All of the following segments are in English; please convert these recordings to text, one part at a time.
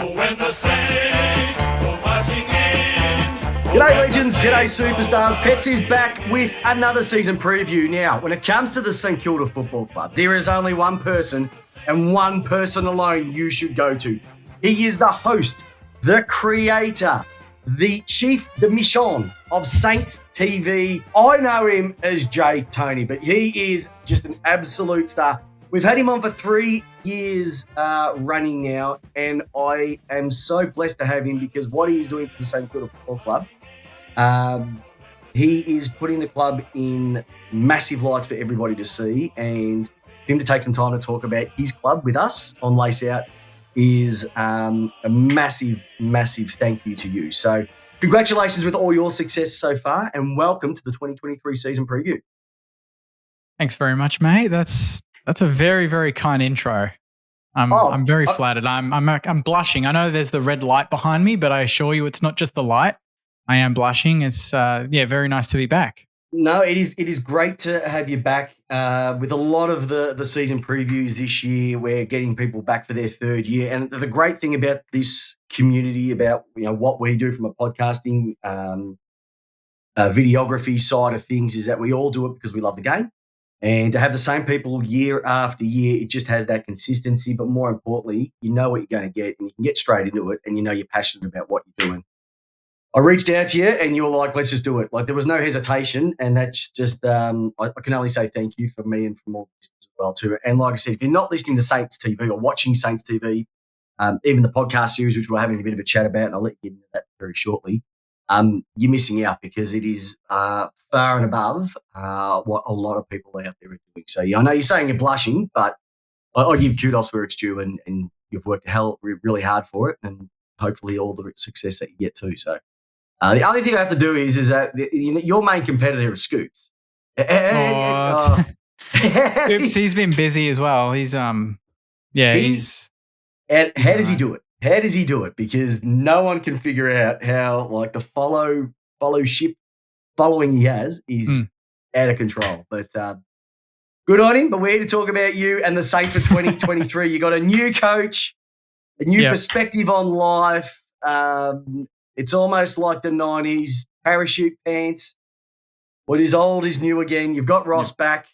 when the Saints go marching in. G'day legends, g'day superstars. Peps is back with another season preview. Now, when it comes to the St Kilda Football Club, there is only one person and one person alone you should go to. He is the host, the creator, the chief de mission of Saints TV. I know him as Jake Bertone, but he is just an absolute star. We've had him on for 3 years running now, and I am so blessed to have him because what he's doing for the St Kilda Football Club, he is putting the club in massive lights for everybody to see, and for him to take some time to talk about his club with us on Lace Out is a massive, massive thank you to you. So congratulations with all your success so far, and welcome to the 2023 season preview. Thanks very much, mate. That's a very, very kind intro. I'm very flattered. I'm blushing. I know there's the red light behind me, but I assure you it's not just the light. I am blushing. It's very nice to be back. No, it is great to have you back. With a lot of the season previews this year, we're getting people back for their third year. And the great thing about this community, about what we do from a podcasting videography side of things, is that we all do it because we love the game. And to have the same people year after year, it just has that consistency. But more importantly, you know what you're going to get, and you can get straight into it, and you know you're passionate about what you're doing. I reached out to you and you were like, let's just do it. Like, there was no hesitation, and that's just I can only say thank you from me and from all the listeners as well too. And like I said, if you're not listening to Saints TV or watching Saints TV, even the podcast series, which we're having a bit of a chat about, and I'll let you get into that very shortly, you're missing out because it is far and above what a lot of people out there are doing. So yeah, I know you're saying you're blushing, but I give kudos where it's due, and you've worked really hard for it, and hopefully all the success that you get too. So the only thing I have to do is that your main competitor is Scoops. Oops, he's been busy as well. He's he's how does he do it? How does he do it? Because no one can figure out how, like, the following he has is out of control. But good on him. But we're here to talk about you and the Saints for 2023. You got a new coach, a new perspective on life. It's almost like the 90s, parachute pants. What is old is new again. You've got Ross back.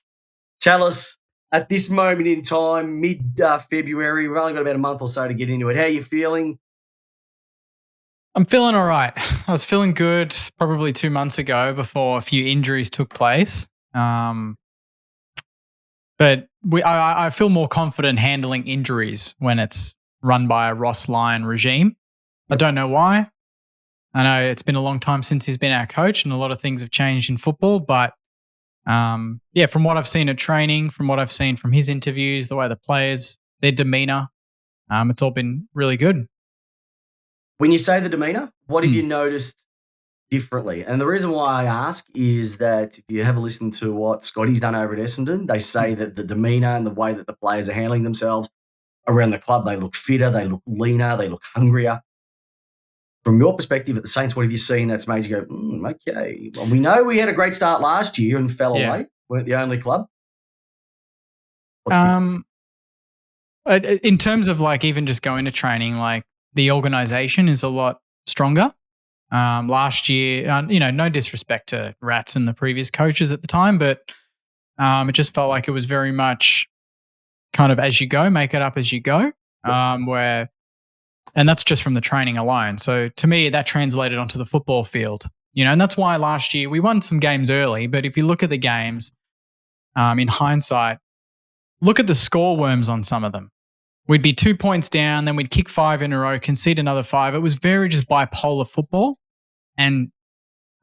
Tell us, at this moment in time, mid-February, we've only got about a month or so to get into it. How are you feeling? I'm feeling all right. I was feeling good probably 2 months ago before a few injuries took place. But I feel more confident handling injuries when it's run by a Ross Lyon regime. I don't know why. I know it's been a long time since he's been our coach, and a lot of things have changed in football. But from what I've seen at training, from what I've seen from his interviews, the way the players, their demeanour, it's all been really good. When you say the demeanour, what have you noticed differently? And the reason why I ask is that if you have a listen to what Scotty's done over at Essendon, they say that the demeanour and the way that the players are handling themselves around the club, they look fitter, they look leaner, they look hungrier. From your perspective at the Saints, what have you seen that's made you go, okay? Well, we know we had a great start last year and fell away. Weren't the only club. In terms of, like, even just going to training, like, the organisation is a lot stronger. Last year, no disrespect to Rats and the previous coaches at the time, but it just felt like it was very much kind of as you go, make it up as you go, and that's just from the training alone. So to me, that translated onto the football field, and that's why last year we won some games early. But if you look at the games in hindsight, look at the score worms on some of them. We'd be 2 points down, then we'd kick 5 in a row, concede another 5. It was very just bipolar football. And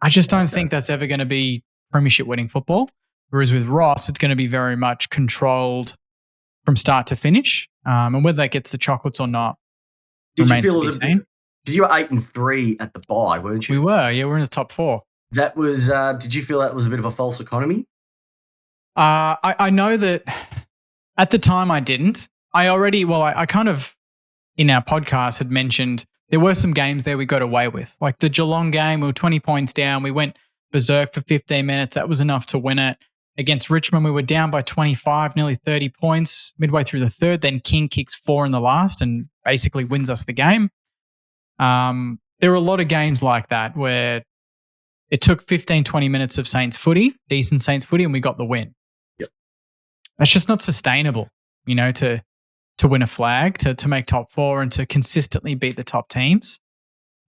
I just don't think that's ever going to be premiership winning football. Whereas with Ross, it's going to be very much controlled from start to finish. And whether that gets the chocolates or not, remains to be seen. Because you were 8-3 at the bye, weren't you? We were, we're in the top 4. That was. Did you feel that was a bit of a false economy? I know that at the time I didn't. I kind of, in our podcast, had mentioned there were some games there we got away with. Like the Geelong game, we were 20 points down. We went berserk for 15 minutes. That was enough to win it. Against Richmond, we were down by 25, nearly 30 points midway through the third. Then King kicks 4 in the last and basically wins us the game. There were a lot of games like that where it took 15, 20 minutes of Saints footy, decent Saints footy, and we got the win. Yep. That's just not sustainable, to win a flag, to make top 4 and to consistently beat the top teams.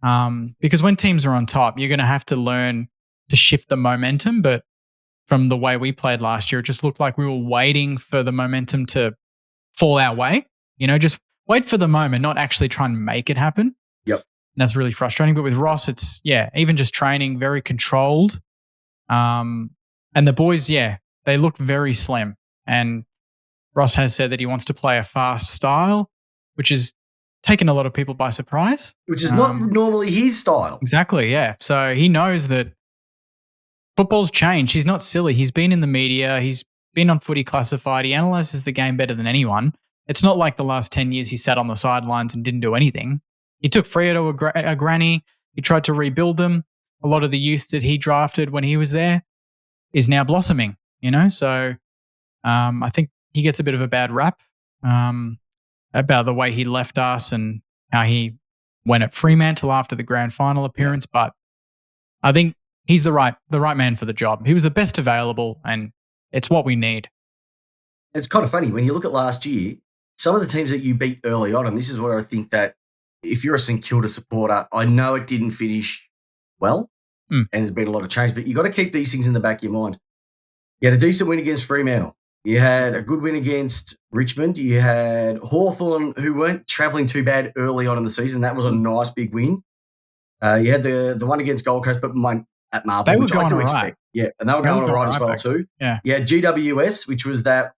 Because when teams are on top, you're going to have to learn to shift the momentum. But from the way we played last year, it just looked like we were waiting for the momentum to fall our way. Just wait for the moment, not actually try and make it happen. Yep. And that's really frustrating. But with Ross, it's, even just training, very controlled. And the boys, they look very slim. And Ross has said that he wants to play a fast style, which is taken a lot of people by surprise. Which is not normally his style. Exactly, yeah. So he knows that football's changed. He's not silly. He's been in the media. He's been on Footy Classified. He analyses the game better than anyone. It's not like the last 10 years he sat on the sidelines and didn't do anything. He took Freo to a granny. He tried to rebuild them. A lot of the youth that he drafted when he was there is now blossoming, So I think he gets a bit of a bad rap about the way he left us and how he went at Fremantle after the grand final appearance. But I think he's the right man for the job. He was the best available, and it's what we need. It's kind of funny when you look at last year, some of the teams that you beat early on, and this is where I think that if you're a St Kilda supporter, I know it didn't finish well, and there's been a lot of change, but you got to keep these things in the back of your mind. You had a decent win against Fremantle. You had a good win against Richmond. You had Hawthorn, who weren't travelling too bad early on in the season. That was a nice big win. You had the one against Gold Coast, but at Marble, which I do expect. Yeah, and they were going all right as well too. Yeah. You had GWS, which was that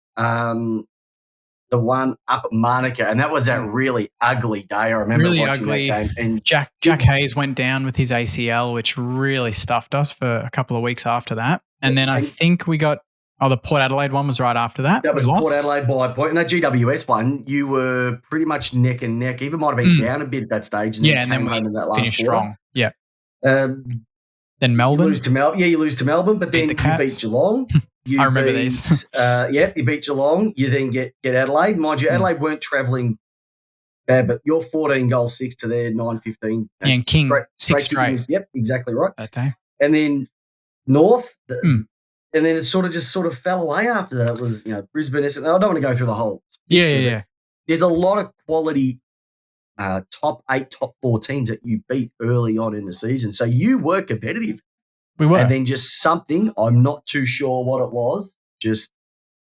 the one up at Manuka, and that was that really ugly day. I remember really watching ugly. that game. And Jack Hayes went down with his ACL, which really stuffed us for a couple of weeks after that. And then I think we got the Port Adelaide one was right after that. That was Port Adelaide by a point. And that GWS one, you were pretty much neck and neck. Even might have been down a bit at that stage. And and then home in that last finished quarter. Strong. Yeah. Then Melbourne. You lose to Melbourne. Yeah, you lose to Melbourne, but then you beat Geelong. I remember these. You beat Geelong. You then get Adelaide. Mind you, Adelaide weren't travelling bad, but you're 14-6 to their 9-15. And King, six straight. Yep, exactly right. That day. And then North, and then it sort of fell away after that. It was, Brisbane. I don't want to go through the whole. Yeah. There's a lot of quality top 8, top 4 teams that you beat early on in the season. So you were competitive. We were. And then just something, I'm not too sure what it was, just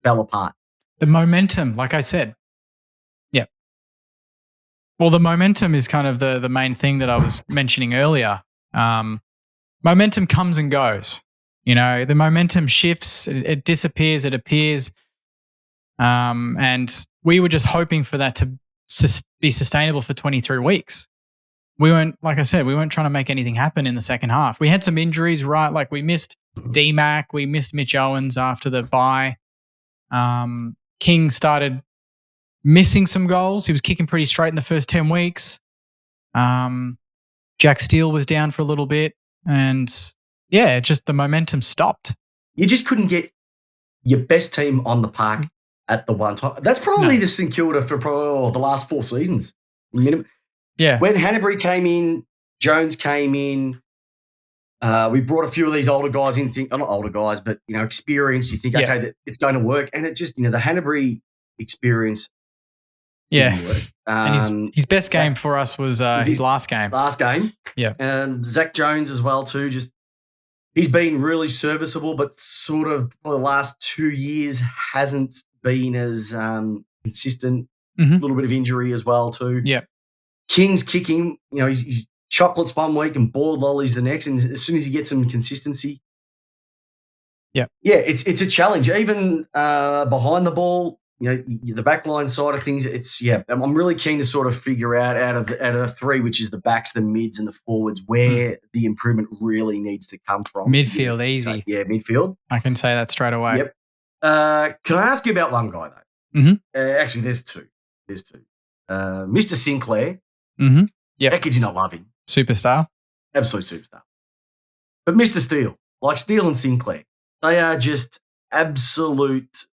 fell apart. The momentum, like I said. Yeah. Well, the momentum is kind of the main thing that I was mentioning earlier. Momentum comes and goes. The momentum shifts, it disappears, it appears. And we were just hoping for that to be sustainable for 23 weeks. We weren't, like I said, we weren't trying to make anything happen in the second half. We had some injuries, right? Like we missed D-Mac, we missed Mitch Owens after the bye. King started missing some goals. He was kicking pretty straight in the first 10 weeks. Jack Steele was down for a little bit. And just the momentum stopped. You just couldn't get your best team on the park at the one time. That's probably the St Kilda for the last 4 seasons. Minimum. Yeah. When Hanbury came in, Jones came in, we brought a few of these older guys in, not older guys, but, experience. You think, okay, that it's going to work. And it just, the Hanbury experience didn't work. And his best game for us was his last game. Last game. Yeah. Zach Jones as well too, just he's been really serviceable, but sort of for the last 2 years hasn't been as consistent. A little bit of injury as well too. Yeah. King's kicking, he's chocolates one week and boiled lollies the next, and as soon as he gets some consistency. Yeah, it's a challenge. Even behind the ball, the backline side of things, I'm really keen to sort of figure out out of the 3, which is the backs, the mids, and the forwards, where the improvement really needs to come from. Midfield, easy. Yeah, midfield. I can say that straight away. Yep. Can I ask you about one guy though? Actually, there's two. Mr. Sinclair. Yeah. How could you not love him? Superstar. Absolute superstar. But Mr. Steele, like Steele and Sinclair, they are just absolute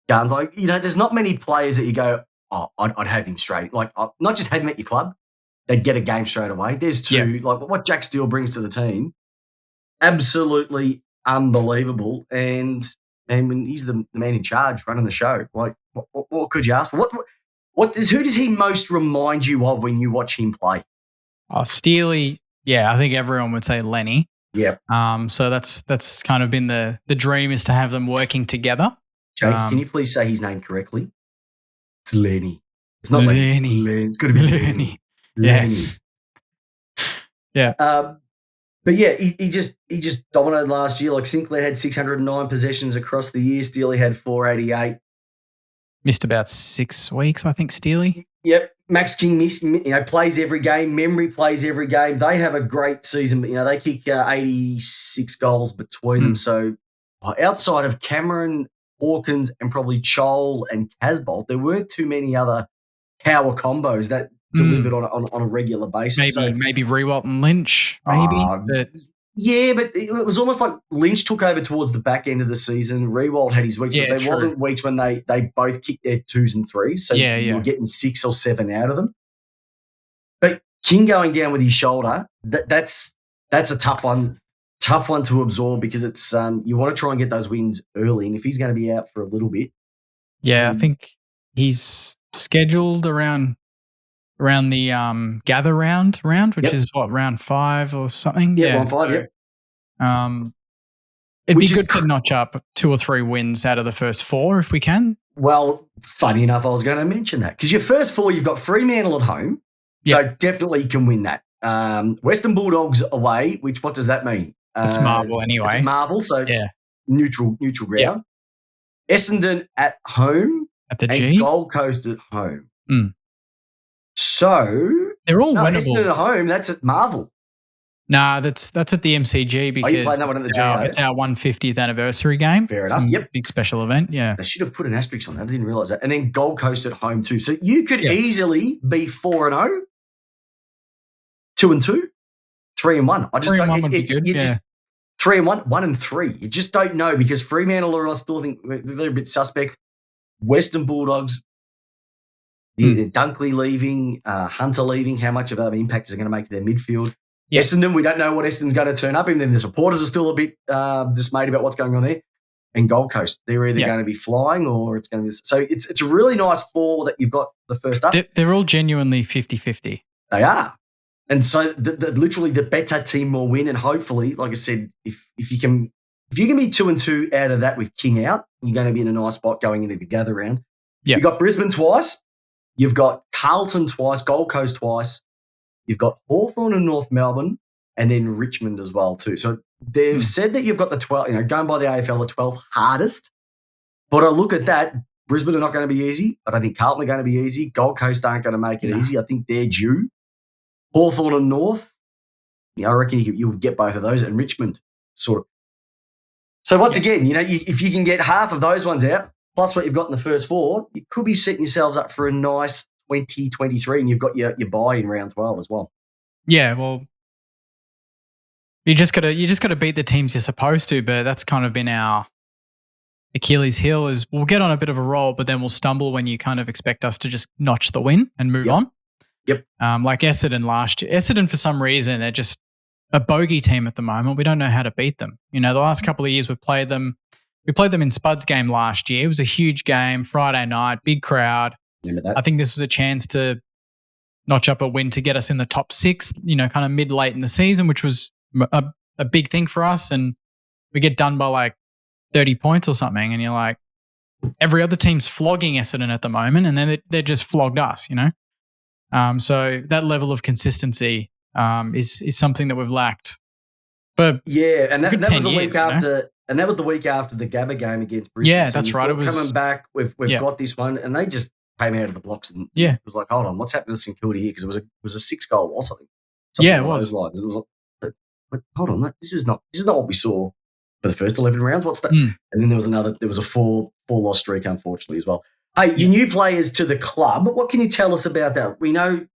guns. Like, there's not many players that you go, oh, I'd have him straight. Like, not just have him at your club, they'd get a game straight away. There's two, like what Jack Steele brings to the team, absolutely unbelievable. And when he's the man in charge running the show, like, what could you ask for? Who does he most remind you of when you watch him play? Oh, Steely, I think everyone would say Lenny. Yep. So that's kind of been the dream, is to have them working together. Jake, can you please say his name correctly? It's Lenny. It's not Lenny. It's got to be Lenny. Lenny. Yeah. But yeah, he just dominated last year. Like, Sinclair had 609 possessions across the year. Steely had 488. Missed about 6 weeks, I think, Steely. Yep. Max King plays every game. Memory plays every game. They have a great season, but they kick 86 goals between them. So outside of Cameron, Hawkins, and probably Chol and Casbolt, there weren't too many other power combos that delivered on a regular basis. Maybe Rewalt and Lynch, maybe. But it was almost like Lynch took over towards the back end of the season. Rewalt had his weeks, but there wasn't weeks when they both kicked their 2s and 3s. So you were getting 6 or 7 out of them. But King going down with his shoulder, that's a tough one to absorb, because it's you want to try and get those wins early. And if he's going to be out for a little bit. Yeah, I think he's scheduled around the gather round, which is what, round 5 or something? Yeah, round 5, it'd be good to notch up 2 or 3 wins out of the first 4 if we can. Well, funny enough, I was going to mention that, because your first 4, you've got Fremantle at home, so definitely you can win that. Western Bulldogs away, which, what does that mean? It's Marvel anyway. It's Marvel, so neutral ground. Essendon at home, at the and G. Gold Coast at home. So they're all winnable. Essendon at home, that's at Marvel. Nah, that's at the MCG, because you playing that one at the G? It's our 150th anniversary game. Fair enough. Yep. Big special event. Yeah. They should have put an asterisk on that. I didn't realise that. And then Gold Coast at home too. So you could easily be 4-0, 2-2, 3-1. I just don't. 3-1 would be good. Just 3-1, 1-3. You just don't know, because Fremantle, I still think they're a bit suspect. Western Bulldogs, Dunkley leaving, Hunter leaving. How much of an impact is it going to make to their midfield? Yes. Essendon, we don't know what Essendon's going to turn up. Even then, the supporters are still a bit dismayed about what's going on there. And Gold Coast, they're either going to be flying, or it's going to be. So it's a really nice 4 that you've got the first up. They're all genuinely 50-50. They are. And so literally the better team will win. And hopefully, like I said, if you can be 2-2 out of that with King out, you're going to be in a nice spot going into the gather round. Yeah. You've got Brisbane twice. You've got Carlton twice, Gold Coast twice. You've got Hawthorn and North Melbourne, and then Richmond as well too. So they've said that you've got the 12, going by the AFL, the 12th hardest. But I look at that, Brisbane are not going to be easy. I don't think Carlton are going to be easy. Gold Coast aren't going to make it easy. I think they're due. Hawthorn and North, I reckon you'll get both of those, and Richmond sort of. So once again, if you can get half of those ones out, plus what you've got in the first 4, you could be setting yourselves up for a nice 2023, and you've got your buy in round 12 as well. Yeah, well, you just gotta beat the teams you're supposed to, but that's kind of been our Achilles heel, is we'll get on a bit of a roll, but then we'll stumble when you kind of expect us to just notch the win and move on. Yep. Like Essendon last year. Essendon, for some reason, they're just a bogey team at the moment. We don't know how to beat them. The last couple of years we've played them. We played them in Spud's game last year. It was a huge game, Friday night, big crowd. Remember that? I think this was a chance to notch up a win to get us in the top 6, kind of mid-late in the season, which was a big thing for us. And we get done by like 30 points or something. And you're like, every other team's flogging Essendon at the moment, and then they're just flogged us, So that level of consistency is something that we've lacked. But and that was the week after, and that was the week after the Gabba game against Brisbane. Yeah, so that's right. It was coming back. We've got this one, and they just came out of the blocks, and it was like, hold on, what's happening to St Kilda here? Because it was a 6-goal loss, I think. It was. Those lines. It was like, but hold on, this is not what we saw for the first 11 rounds. What's that? And then there was a 4 loss streak, unfortunately, as well. Hey, your new players to the club. What can you tell us about that? We know,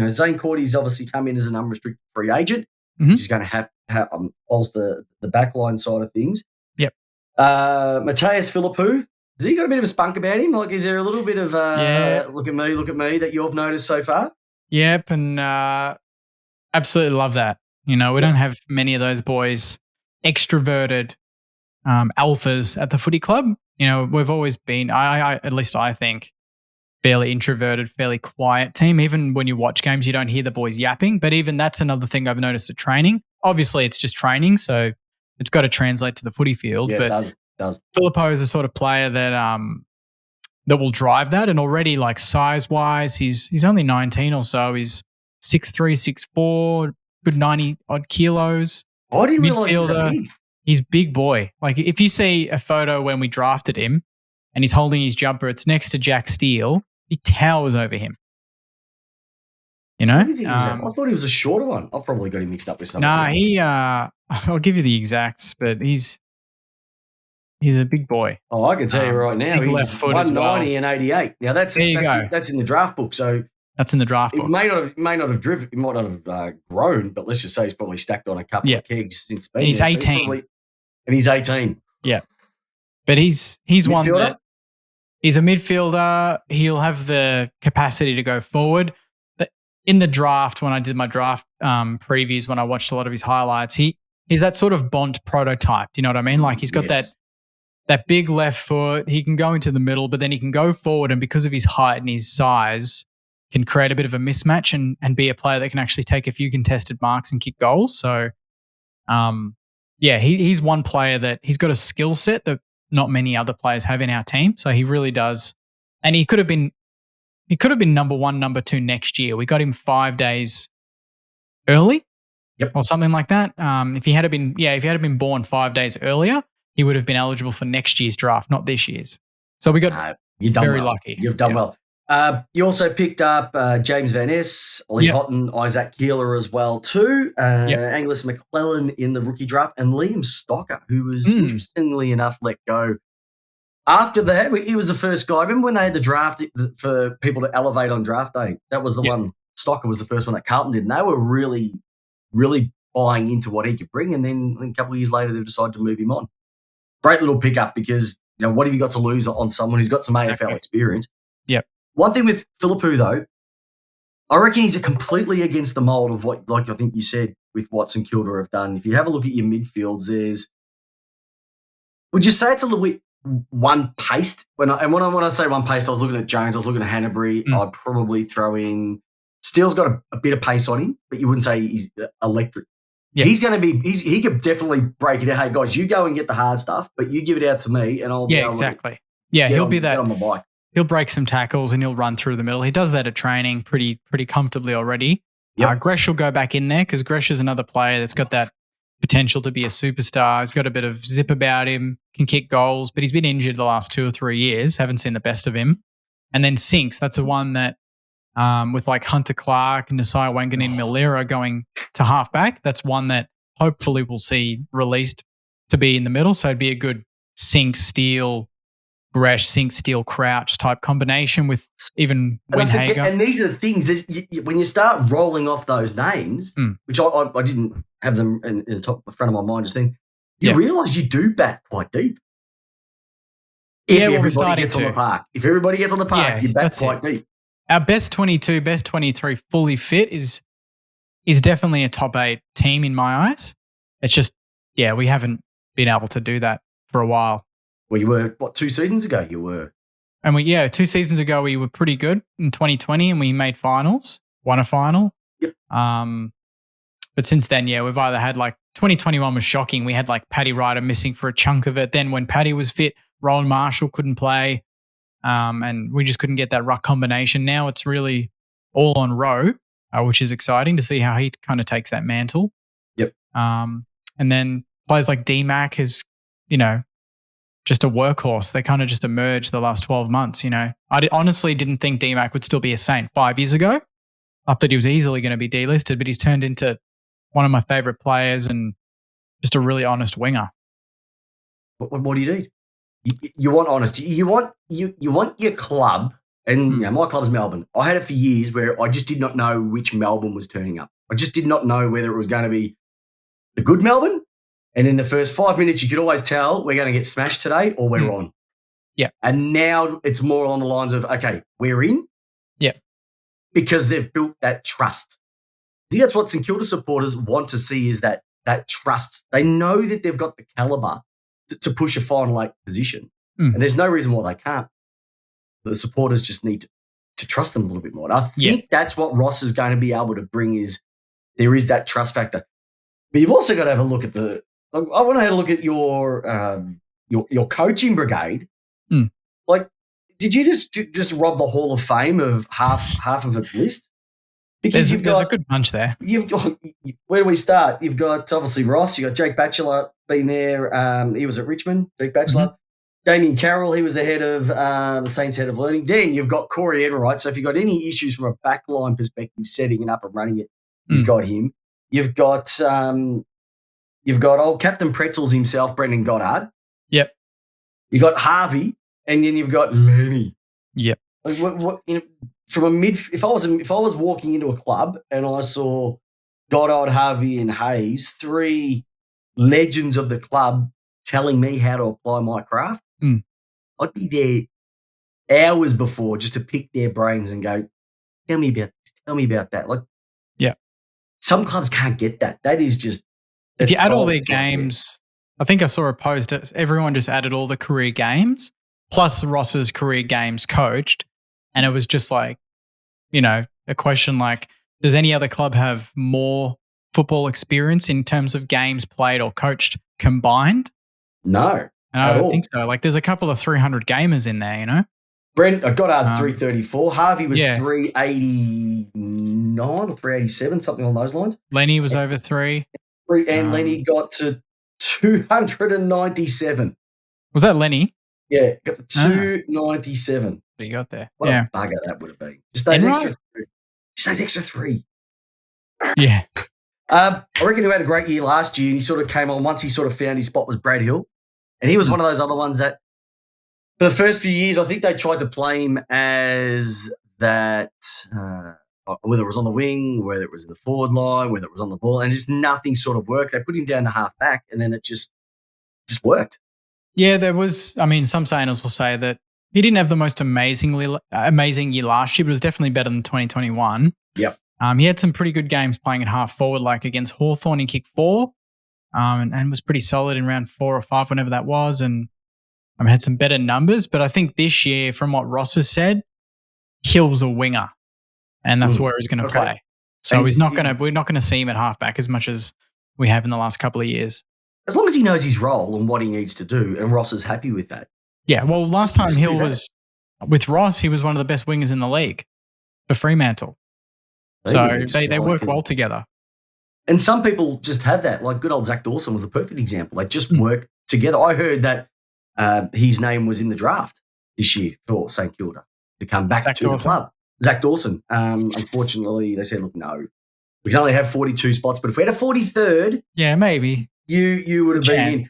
Zane Cordy's obviously come in as an unrestricted free agent, which is going to have bolster the backline side of things. Yep. Matthias Philippou, has he got a bit of a spunk about him? Like, is there a little bit of look at me that you've noticed so far? Yep, and absolutely love that. We don't have many of those boys, extroverted alphas at the footy club. We've always been, I at least I think, fairly introverted, fairly quiet team. Even when you watch games, you don't hear the boys yapping. But even that's another thing I've noticed at training. Obviously, it's just training, so it's got to translate to the footy field. Yeah, but it does. Philippou is the sort of player that will drive that. And already, like, size-wise, he's only 19 or so. He's 6'3", 6'4", good 90-odd kilos. I didn't realise he was that Midfielder. big. He's big boy. Like, if you see a photo when we drafted him and he's holding his jumper, it's next to Jack Steele. He towers over him. I thought he was a shorter one. I've probably got him mixed up with someone else. I'll give you the exacts, but he's a big boy. Oh, I can tell you right now, big left he's foot as 190 well. and 88. Now that's in the draft book. So that's in the draft it book. may not have driven, it might not have grown, but let's just say he's probably stacked on a couple of kegs since being He's there. 18. And he's 18. Yeah, but he's one that he's a midfielder. He'll have the capacity to go forward. In the draft, when I did my draft previews, when I watched a lot of his highlights, he's that sort of Bont prototype. Do you know what I mean? Like, he's got that big left foot. He can go into the middle, but then he can go forward, and because of his height and his size, can create a bit of a mismatch and be a player that can actually take a few contested marks and kick goals. So, he's one player that he's got a skill set that not many other players have in our team. So he really does. And he could have been number 1, number 2 next year. We got him 5 days early, or something like that. If he had been born 5 days earlier, he would have been eligible for next year's draft, not this year's. So we got very lucky. You've done well. You also picked up James Van Ness, Ollie Houghton, Isaac Keeler as well too, Angus McClellan in the rookie draft, and Liam Stocker, who was interestingly enough let go after that. He was the first guy. Remember when they had the draft for people to elevate on draft day? That was the one. Stocker was the first one that Carlton did, and they were really, really buying into what he could bring. And then a couple of years later, they've decided to move him on. Great little pickup because, what have you got to lose on someone who's got some AFL experience? Yep. One thing with Philippou, though, I reckon he's completely against the mould of what, like I think you said, with what St Kilda have done. If you have a look at your midfields, would you say it's a little bit one-paced? When I say one-paced, I was looking at Jones, I was looking at Hanbury. I'd probably throw in Steele's got a bit of pace on him, but you wouldn't say he's electric. Yeah. He's going to be. He could definitely break it out. Hey guys, you go and get the hard stuff, but you give it out to me, and I'll. Yeah, exactly. Yeah, he'll be that. Get on my bike. He'll break some tackles and he'll run through the middle. He does that at training pretty comfortably already. Yep. Gresh will go back in there because Gresh is another player that's got that potential to be a superstar. He's got a bit of zip about him, can kick goals, but he's been injured the last 2 or 3 years. Haven't seen the best of him. And then Sinks, that's the one that with like Hunter Clark and Nasai Wangan Milera going to halfback, that's one that hopefully we'll see released to be in the middle. So it'd be a good Sinks, Steele, Gresh, Sink, Steele, Crouch type combination with even Windhager. And these are the things, when you start rolling off those names, which I didn't have them in the top front of my mind just then, you realise you do bat quite deep. If everybody gets on the park. If everybody gets on the park, you bat quite deep. Our best 22, best 23 fully fit is definitely a top 8 team in my eyes. It's just, we haven't been able to do that for a while. Well, you were, 2 seasons ago you were? And 2 seasons ago we were pretty good in 2020 and we made finals, won a final. Yep. But since then, we've either had 2021 was shocking. We had Paddy Ryder missing for a chunk of it. Then when Paddy was fit, Roland Marshall couldn't play. And we just couldn't get that ruck combination. Now it's really all on Rowe, which is exciting to see how he kind of takes that mantle. Yep. And then players like D-Mac is, just a workhorse. They kind of just emerged the last 12 months, I honestly didn't think D-Mac would still be a Saint 5 years ago. I thought he was easily going to be delisted, but he's turned into one of my favourite players and just a really honest winger. What do you need? You want honesty. You want your club, and my club's Melbourne. I had it for years where I just did not know which Melbourne was turning up. I just did not know whether it was going to be the good Melbourne And in the first 5 minutes, you could always tell we're going to get smashed today or we're on. Yeah. And now it's more along the lines of, okay, we're in. Yeah. Because they've built that trust. I think that's what St Kilda supporters want to see is that trust. They know that they've got the calibre to push a final 8 position. And there's no reason why they can't. The supporters just need to trust them a little bit more. And I think that's what Ross is going to be able to bring is there is that trust factor. But you've also got to have a look at I want to have a look at your coaching brigade. Like, did you just rob the Hall of Fame of half of its list? Because there's a good bunch there. You've got, where do we start? You've got obviously Ross. You got Jake Batchelor been there. He was at Richmond. Jake Batchelor. Damien Carroll. He was the head of the Saints head of learning. Then you've got Corey Enright. So if you've got any issues from a backline perspective, setting it up and running it, you've got him. You've got old Captain Pretzels himself, Brendan Goddard. Yep. You got Harvey, and then you've got Lenny. Yep. Like what from a if I was walking into a club and I saw Goddard, Harvey, and Hayes, 3 legends of the club, telling me how to apply my craft, I'd be there hours before just to pick their brains and go, tell me about this, tell me about that. Like, some clubs can't get that. That is just if you add all their games. I think I saw a post. Everyone just added all the career games plus Ross's career games coached, and it was just like, a question like, does any other club have more football experience in terms of games played or coached combined? No, I don't think so. Like, there's a couple of 300 gamers in there, Brent Goddard's 334. Harvey was 389 or 387, something along those lines. Lenny was over 3. And Lenny got to 297. Was that Lenny? Yeah, got to 297. What you got there? What a bugger that would have been. Just those extra 3. Yeah. I reckon he had a great year last year, and he sort of came on once he sort of found his spot was Brad Hill. And he was one of those other ones that for the first few years, I think they tried to play him as that, whether it was on the wing, whether it was in the forward line, whether it was on the ball, and just nothing sort of worked. They put him down to half back, and then it just worked. Yeah, there was, some analysts will say that he didn't have the most amazing year last year, but it was definitely better than 2021. Yep. He had some pretty good games playing at half forward, like against Hawthorn, he kicked 4 and was pretty solid in round 4 or 5, whenever that was, and had some better numbers. But I think this year, from what Ross has said, Hill's a winger, and that's where he's going to play. So we're not going to see him at halfback as much as we have in the last couple of years. As long as he knows his role and what he needs to do, and Ross is happy with that. Yeah, well, last time Hill was with Ross, he was one of the best wingers in the league for Fremantle. So they work well together. And some people just have that. Like good old Zach Dawson was the perfect example. They just work together. I heard that his name was in the draft this year for St Kilda to come back to the club. Zach Dawson. Unfortunately, they said, look, no, we can only have 42 spots, but if we had a 43rd, yeah, maybe you would have been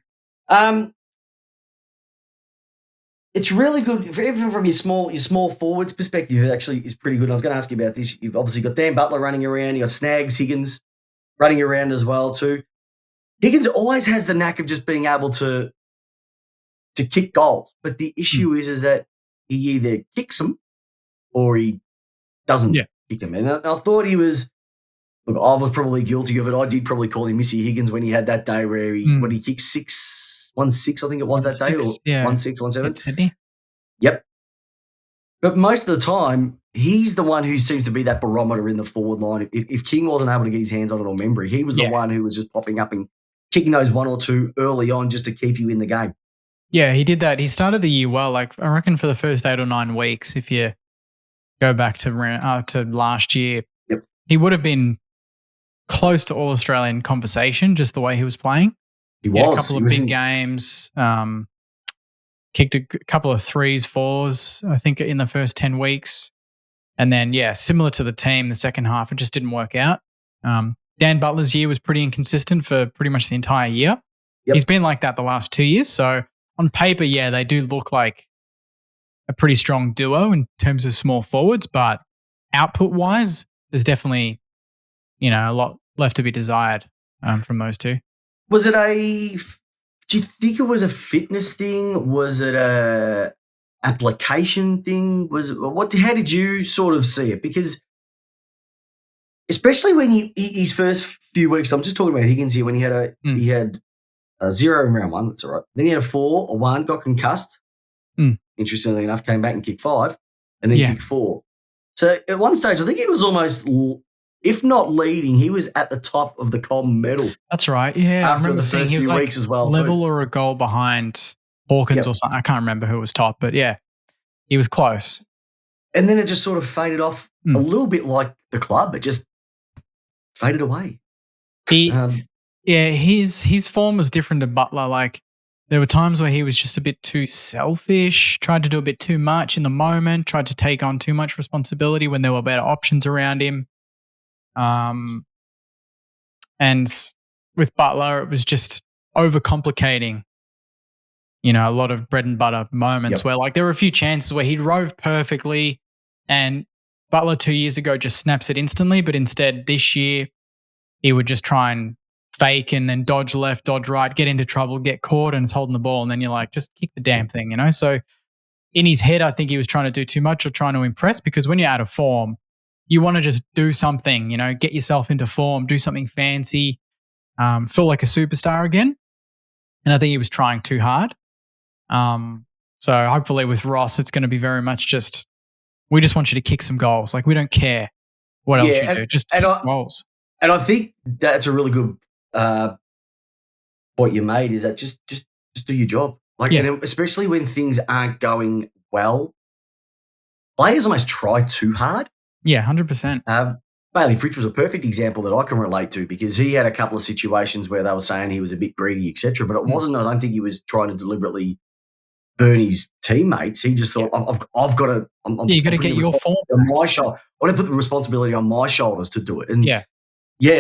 in. It's really good, even from your small forwards perspective. It actually is pretty good. I was going to ask you about this. You've obviously got Dan Butler running around. You got Snags, Higgins running around as well too. Higgins always has the knack of just being able to kick goals, but the issue is that he either kicks them or he doesn't kick them. And I thought he was. Look, I was probably guilty of it. I did probably call him Missy Higgins when he had that day where he kicked 1-6, I think it was that day, or 1-6, 1-7. Sydney. Yep. But most of the time, he's the one who seems to be that barometer in the forward line. If King wasn't able to get his hands on it or Membry, he was the one who was just popping up and kicking those 1 or 2 early on just to keep you in the game. Yeah, he did that. He started the year well. Like I reckon for the first 8 or 9 weeks, if you go back to last year, he would have been close to All-Australian conversation, just the way he was playing. He was. A couple of big games, kicked a couple of 3s, 4s, I think, in the first 10 weeks. And then, similar to the team, the second half, it just didn't work out. Dan Butler's year was pretty inconsistent for pretty much the entire year. Yep. He's been like that the last 2 years. So on paper, they do look like a pretty strong duo in terms of small forwards, but output-wise, there's definitely, a lot left to be desired from those two. Was it do you think it was a fitness thing? Was it a application thing? How did you sort of see it? Because especially when his first few weeks, I'm just talking about Higgins here, when he had a 0 in round 1, that's all right. Then he had a 4, a 1, got concussed. Interestingly enough, came back and kicked 5, and then kicked 4. So at one stage, I think he was almost, if not leading, he was at the top of the comp medal. That's right. Yeah, I After remember the seeing first he was few like weeks as well, level too. or a goal behind Hawkins or something. I can't remember who was top, but yeah, he was close. And then it just sort of faded off a little bit like the club. It just faded away. His form was different to Butler. Like, there were times where he was just a bit too selfish, tried to do a bit too much in the moment, tried to take on too much responsibility when there were better options around him. And with Butler, it was just overcomplicating, a lot of bread and butter moments where, like, there were a few chances where he'd rove perfectly and Butler 2 years ago just snaps it instantly, but instead this year he would just try and fake and then dodge left, dodge right, get into trouble, get caught, and it's holding the ball. And then you're like, just kick the damn thing, So in his head, I think he was trying to do too much or trying to impress, because when you're out of form, you want to just do something, get yourself into form, do something fancy, feel like a superstar again. And I think he was trying too hard. So hopefully with Ross, it's going to be very much just, we just want you to kick some goals. Like, we don't care what else you do, just kick goals. And I think that's a really good point you made, is that just do your job. Like, and especially when things aren't going well, players almost try too hard. Yeah, 100%. Bailey Fritsch was a perfect example that I can relate to, because he had a couple of situations where they were saying he was a bit greedy, etc. But it wasn't. I don't think he was trying to deliberately burn his teammates. He just thought, I've got to. You got to get your form on my shoulder. I want to put the responsibility on my shoulders to do it. And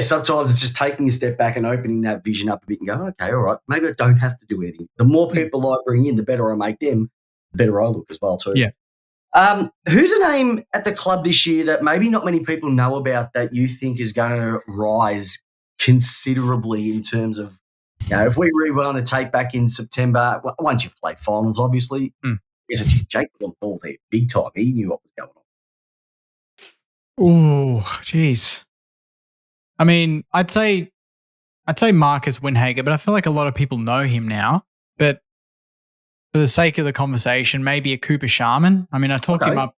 sometimes it's just taking a step back and opening that vision up a bit and going, okay, all right, maybe I don't have to do anything. The more people I bring in, the better I make them, the better I look as well too. Yeah. Who's a name at the club this year that maybe not many people know about that you think is going to rise considerably in terms of, if we rewind a tape back in September, once you've played finals, obviously, Jake was on the ball there big time. He knew what was going on. Oh, jeez. I mean, I'd say Marcus Winhager, but I feel like a lot of people know him now. But for the sake of the conversation, maybe a Cooper Sharman. I mean, I talked him up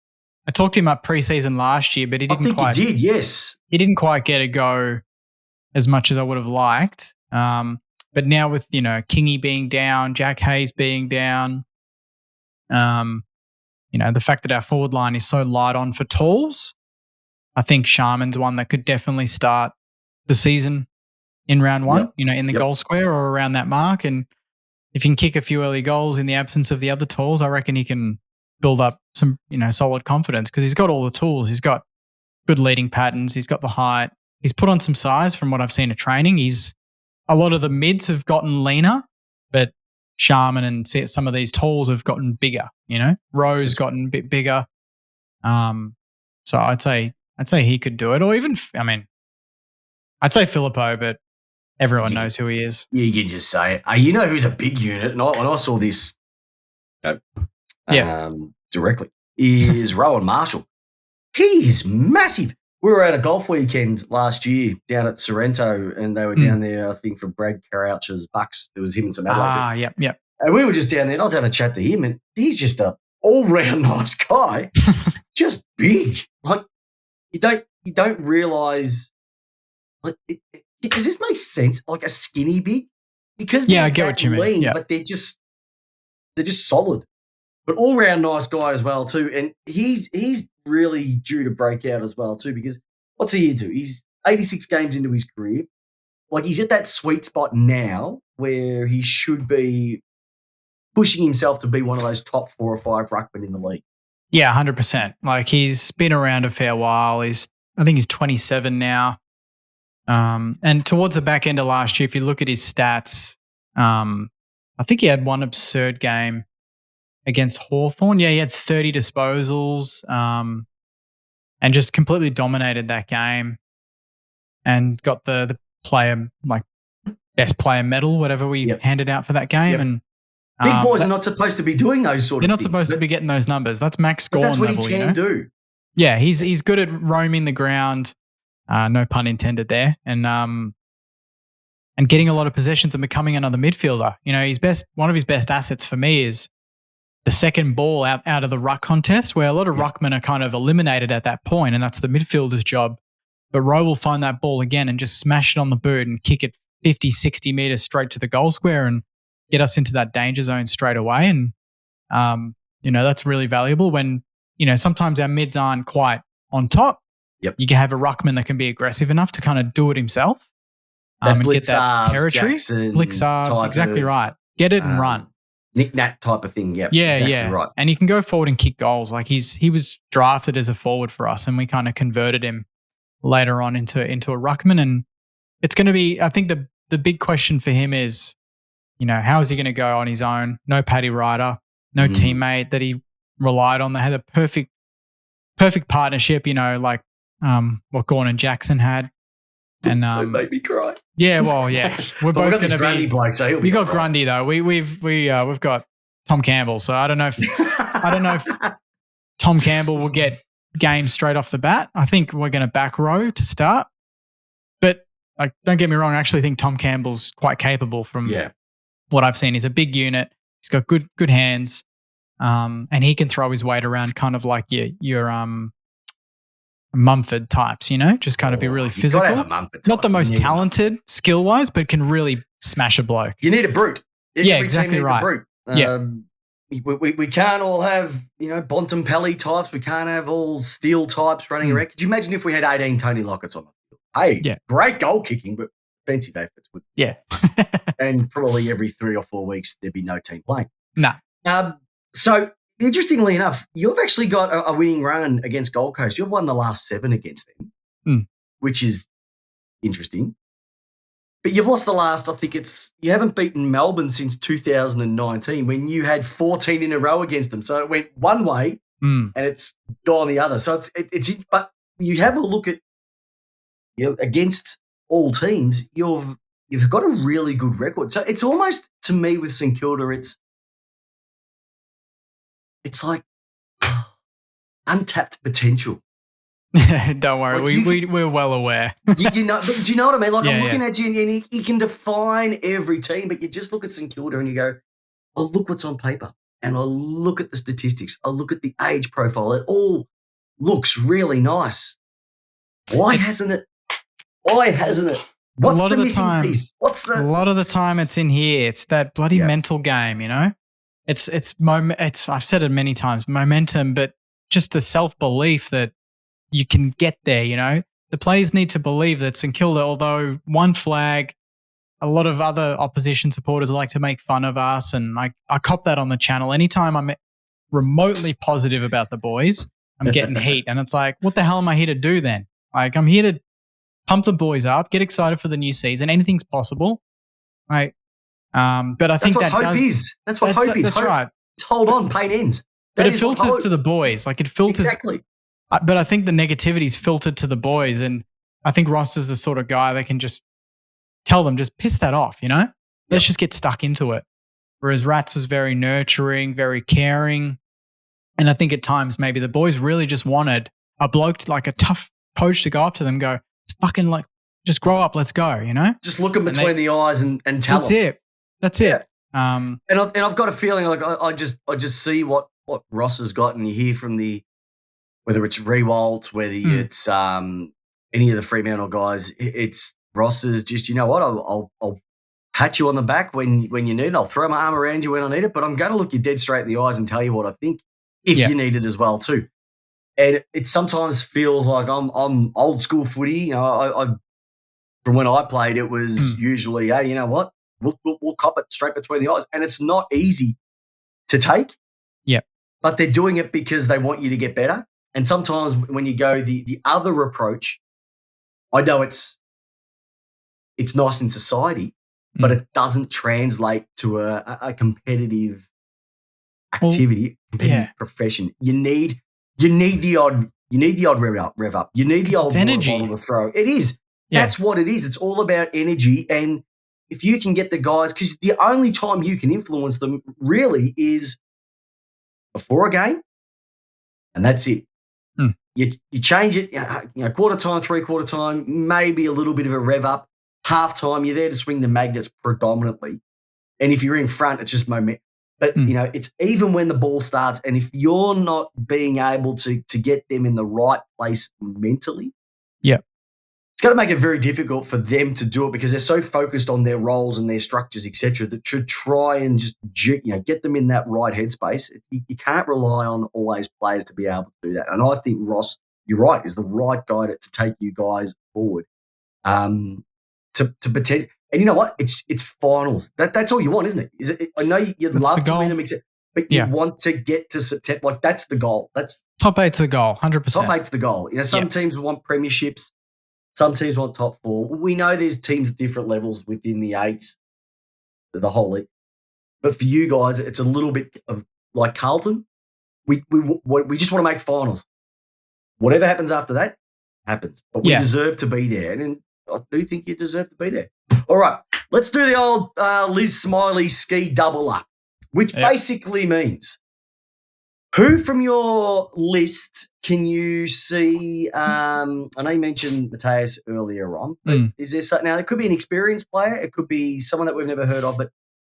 preseason last year, but he didn't quite. He did, yes. He didn't quite get a go as much as I would have liked. But now with Kingy being down, Jack Hayes being down, the fact that our forward line is so light on for tools, I think Sharman's one that could definitely start the season in round 1. In the goal square or around that mark. And if he can kick a few early goals in the absence of the other tools, I reckon he can build up some, solid confidence, because he's got all the tools. He's got good leading patterns. He's got the height. He's put on some size from what I've seen at training. A lot of the mids have gotten leaner, but Sharman and some of these tools have gotten bigger, Rose gotten a bit bigger. So I'd say he could do it. Or even, I'd say Filippo, but everyone knows who he is. You can just say it. You know who's a big unit, and I saw this directly, is Rowan Marshall. He is massive. We were at a golf weekend last year down at Sorrento, and they were down there, I think, for Brad Crouch's Bucks. It was him and some Adelaide. Yep. And we were just down there, and I was having a chat to him, and he's just a all-round nice guy, just big. Like, you don't realise, like, does this make sense? Like a skinny big? Because I get what you mean. But they're just solid. But all-round nice guy as well too. And he's really due to break out as well too, because what's he into? He's 86 games into his career. Like, he's at that sweet spot now where he should be pushing himself to be one of those top 4 or 5 ruckmen in the league. Yeah, 100%. Like, he's been around a fair while. I think he's 27 now. And towards the back end of last year, if you look at his stats, I think he had one absurd game against Hawthorn. Yeah, he had 30 disposals and just completely dominated that game and got the player, like, best player medal, whatever we handed out for that game. Yep. And big boys are not supposed to be doing those sort of things. They're not supposed to be getting those numbers. That's max score that's what level, he can do. Yeah, he's good at roaming the ground. No pun intended there. And getting a lot of possessions and becoming another midfielder. One of his best assets for me is the second ball out of the ruck contest, where a lot of ruckmen are kind of eliminated at that point, and that's the midfielder's job. But Rowe will find that ball again and just smash it on the boot and kick it 50, 60 metres straight to the goal square and get us into that danger zone straight away. And, that's really valuable when, sometimes our mids aren't quite on top. Yep. You can have a ruckman that can be aggressive enough to kind of do it himself. And get that territory. Blitzarves, exactly right. Get it and run. Nick Nat type of thing, exactly right. And he can go forward and kick goals. Like he was drafted as a forward for us, and we kind of converted him later on into a ruckman. And it's going to be, I think the big question for him is, how is he going to go on his own? No Paddy Ryder, no teammate that he relied on. They had a perfect partnership, like what Gordon Jackson had. And don't make me cry. Yeah, well, yeah, we're both going to be Grundy bloke. So we got Grundy though. We've got Tom Campbell. So I don't know if Tom Campbell will get games straight off the bat. I think we're going to back row to start. But don't get me wrong. I actually think Tom Campbell's quite capable from what I've seen. He's a big unit. He's got good hands, and he can throw his weight around, kind of like your Mumford types, just kind of be really physical. Not the most talented skill-wise, but can really smash a bloke. You need a brute. Yeah, exactly right. A brute. We can't all have, Bontempelli types. We can't have all steel types running around. Could you imagine if we had 18 Tony Lockett's on the field? Hey, great goal kicking, but defensive efforts would. Yeah. And probably every 3 or 4 weeks, there'd be no team playing. No. So, interestingly enough, you've actually got a winning run against Gold Coast. You've won the last 7 against them, which is interesting. But you've lost the last, you haven't beaten Melbourne since 2019 when you had 14 in a row against them. So it went one way and it's gone the other. So but you have a look at, against all teams, you've got a really good record. So it's almost, to me, with St Kilda, it's like untapped potential. Don't worry, we're well aware. But do you know what I mean? Like, I'm looking at you, and he can define every team, but you just look at St Kilda and you go, oh, look what's on paper. And I look at the statistics. I look at the age profile. It all looks really nice. Why hasn't it? What's the missing piece? A lot of the time it's in here. It's that bloody mental game, It's I've said it many times, momentum, but just the self-belief that you can get there, The players need to believe that St Kilda, although one flag, a lot of other opposition supporters like to make fun of us, and I cop that on the channel. Anytime I'm remotely positive about the boys, I'm getting heat. And it's like, what the hell am I here to do then? Like, I'm here to pump the boys up, get excited for the new season. Anything's possible. Right. But I think that's what hope is. That's what hope is. That's right. It's hold on, pain ends. But it filters to the boys. Like, it filters. Exactly. But I think the negativity's filtered to the boys. And I think Ross is the sort of guy that can just tell them, just piss that off, Let's just get stuck into it. Whereas Rats was very nurturing, very caring. And I think at times maybe the boys really just wanted a bloke, like a tough coach, to go up to them and go, fucking just grow up, let's go, Just look them between the eyes and tell them. That's it. And I've got a feeling like I just see what Ross has got, and you hear from whether it's Rewalt, whether it's any of the Fremantle guys, it's Ross's. Just, you know what, I'll pat you on the back when you need it. I'll throw my arm around you when I need it, but I'm going to look you dead straight in the eyes and tell you what I think if you need it as well too. And it sometimes feels like I'm old school footy. I from when I played, it was usually, hey, you know what, we'll cop it straight between the eyes, and it's not easy to take. Yeah, but they're doing it because they want you to get better. And sometimes when you go the other approach, I know it's nice in society, but it doesn't translate to a competitive activity, profession. You need the odd rev up. You need the old energy bottle to throw. It is. Yeah. That's what it is. It's all about energy. And if you can get the guys, because the only time you can influence them really is before a game, and that's it. You change it, quarter time, three-quarter time, maybe a little bit of a rev up. Half time, you're there to swing the magnets predominantly. And if you're in front, it's just momentum. But, it's even when the ball starts, and if you're not being able to get them in the right place mentally, it's going to make it very difficult for them to do it because they're so focused on their roles and their structures, etc., that to try and just get them in that right headspace. You can't rely on always players to be able to do that. And I think Ross, you're right, is the right guy to take you guys forward to pretend. And you know what? It's finals. That's all you want, isn't it? I know you love to win them, but you want to get to September. Like that's the goal. That's top 8's the goal, 100%. Top 8's the goal. Some teams want premierships. Some teams want top 4. We know there's teams at different levels within the 8s, the whole league. But for you guys, it's a little bit of like Carlton. We just want to make finals. Whatever happens after that, happens. But we deserve to be there. And I do think you deserve to be there. All right, let's do the old Liz Smiley ski double up, which basically means who from your list can you see? I know you mentioned Mateus earlier on, but is there something now? It could be an experienced player, it could be someone that we've never heard of, but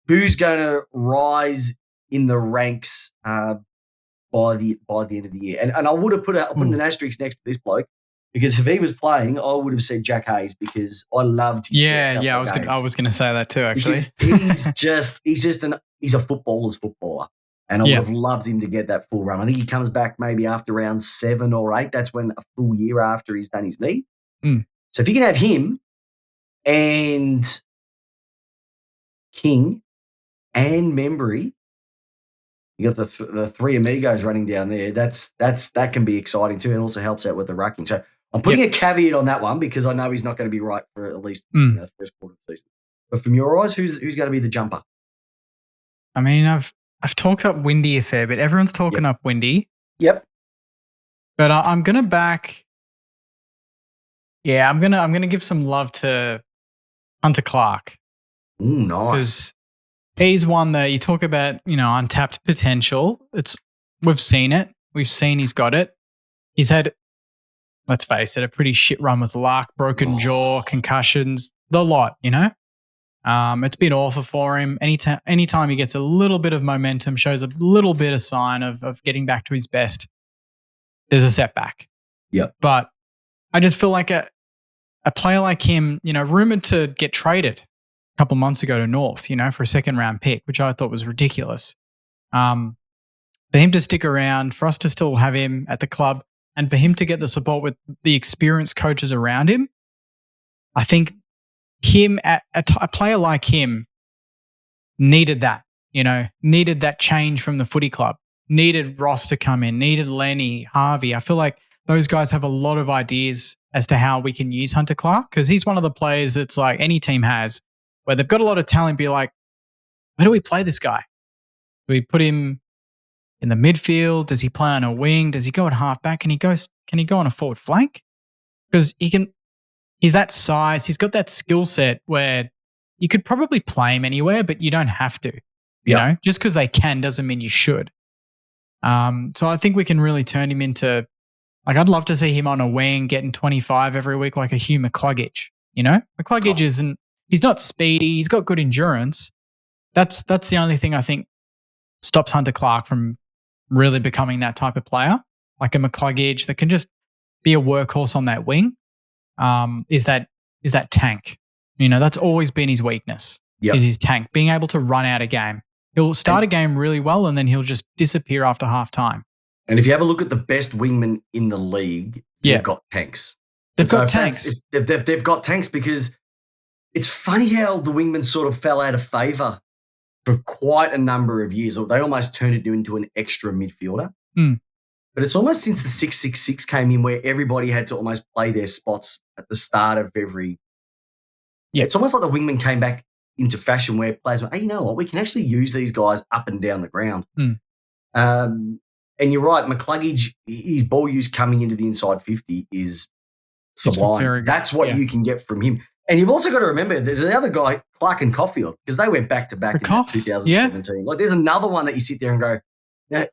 who's going to rise in the ranks by the end of the year? And I would have put an asterisk next to this bloke because if he was playing, I would have said Jack Hayes because I loved his first couple of games. I was going to say that too. Actually, because he's a footballer's footballer. And I would have loved him to get that full run. I think he comes back maybe after round 7 or 8. That's when a full year after he's done his knee. So if you can have him and King and Membry, you got the three amigos running down there. That can be exciting too, and also helps out with the rucking. So I'm putting a caveat on that one because I know he's not going to be right for at least the first quarter of the season. But from your eyes, who's going to be the jumper? I mean, I've talked up Windy a fair bit. Everyone's talking up Windy. Yep. But I'm gonna back. Yeah, I'm gonna give some love to Hunter Clark. Ooh, nice. Because he's one that you talk about, untapped potential. We've seen it. We've seen he's got it. He's had, let's face it, a pretty shit run with luck, broken jaw, concussions, the lot. It's been awful for him. Anytime he gets a little bit of momentum, shows a little bit of sign of getting back to his best, there's a setback. Yep. But I just feel like a player like him, rumored to get traded a couple months ago to North, for a second round pick, which I thought was ridiculous. For him to stick around, for us to still have him at the club, and for him to get the support with the experienced coaches around him, I think a player like him needed that, needed that change from the footy club, needed Ross to come in, needed Lenny, Harvey. I feel like those guys have a lot of ideas as to how we can use Hunter Clark because he's one of the players that's like any team has where they've got a lot of talent, be like, where do we play this guy? Do we put him in the midfield? Does he play on a wing? Does he go at halfback? Can he go on a forward flank? Because he's that size. He's got that skill set where you could probably play him anywhere, but you don't have to. Just because they can doesn't mean you should. So I think we can really turn him into, like, I'd love to see him on a wing getting 25 every week, like a Hugh McCluggage. McCluggage he's not speedy. He's got good endurance. That's the only thing I think stops Hunter Clark from really becoming that type of player, like a McCluggage that can just be a workhorse on that wing. Is that tank. That's always been his weakness. Is his tank, being able to run out a game. He'll start a game really well and then he'll just disappear after half time. And if you have a look at the best wingmen in the league, they've got tanks. They've got tanks. They've got tanks because it's funny how the wingmen sort of fell out of favour for quite a number of years. Or they almost turned it into an extra midfielder. But it's almost since the 666 came in where everybody had to almost play their spots at the start of every. Yeah, it's almost like the wingman came back into fashion where players went, hey, you know what? We can actually use these guys up and down the ground. And you're right, McCluggage, his ball use coming into the inside 50 is sublime. That's what you can get from him. And you've also got to remember there's another guy, Clark and Caulfield, because they went back to back in that Koff, 2017. Like, there's another one that you sit there and go, now,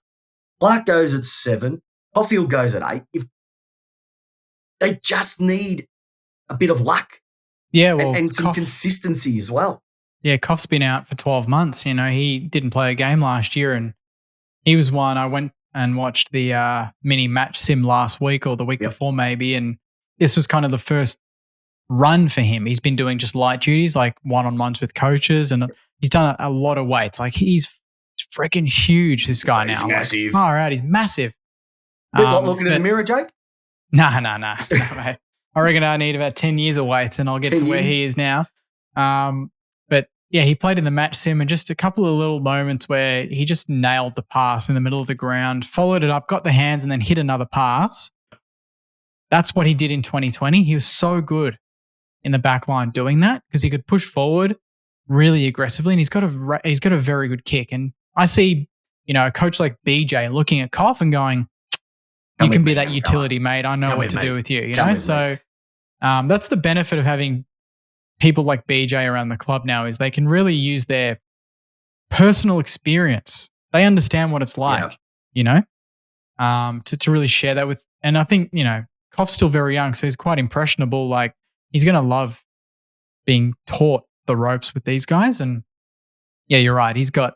Clark goes at 7, Caulfield goes at 8. If they just need a bit of luck Yeah, well, and some Koff, consistency as well. yeah, Koff's been out for 12 months. You know, he didn't play a game last year, and he was one. I went and watched the mini match sim last week or the week before maybe, and this was kind of the first run for him. He's been doing just light duties, like one-on-ones with coaches, and he's done a lot of weights. Like, he's freaking huge, this guy now. He's massive. All right, he's massive. Bit like looking in the mirror, Jake? Nah, mate. I reckon I need about 10 years of weights and I'll get to where he is now. But yeah, he played in the match sim and just a couple of little moments where he just nailed the pass in the middle of the ground, followed it up, got the hands and then hit another pass. That's what he did in 2020. He was so good in the back line doing that because he could push forward really aggressively, and he's got a very good kick. And I see, you know, a coach like BJ looking at Koff and going, "You can be that utility, mate. I know what to do with you." You know, so that's the benefit of having people like BJ around the club now is they can really use their personal experience. They understand what it's like, you know, to really share that with. And I think, you know, Koff's still very young, so he's quite impressionable. Like, he's going to love being taught the ropes with these guys. And yeah, you're right. He's got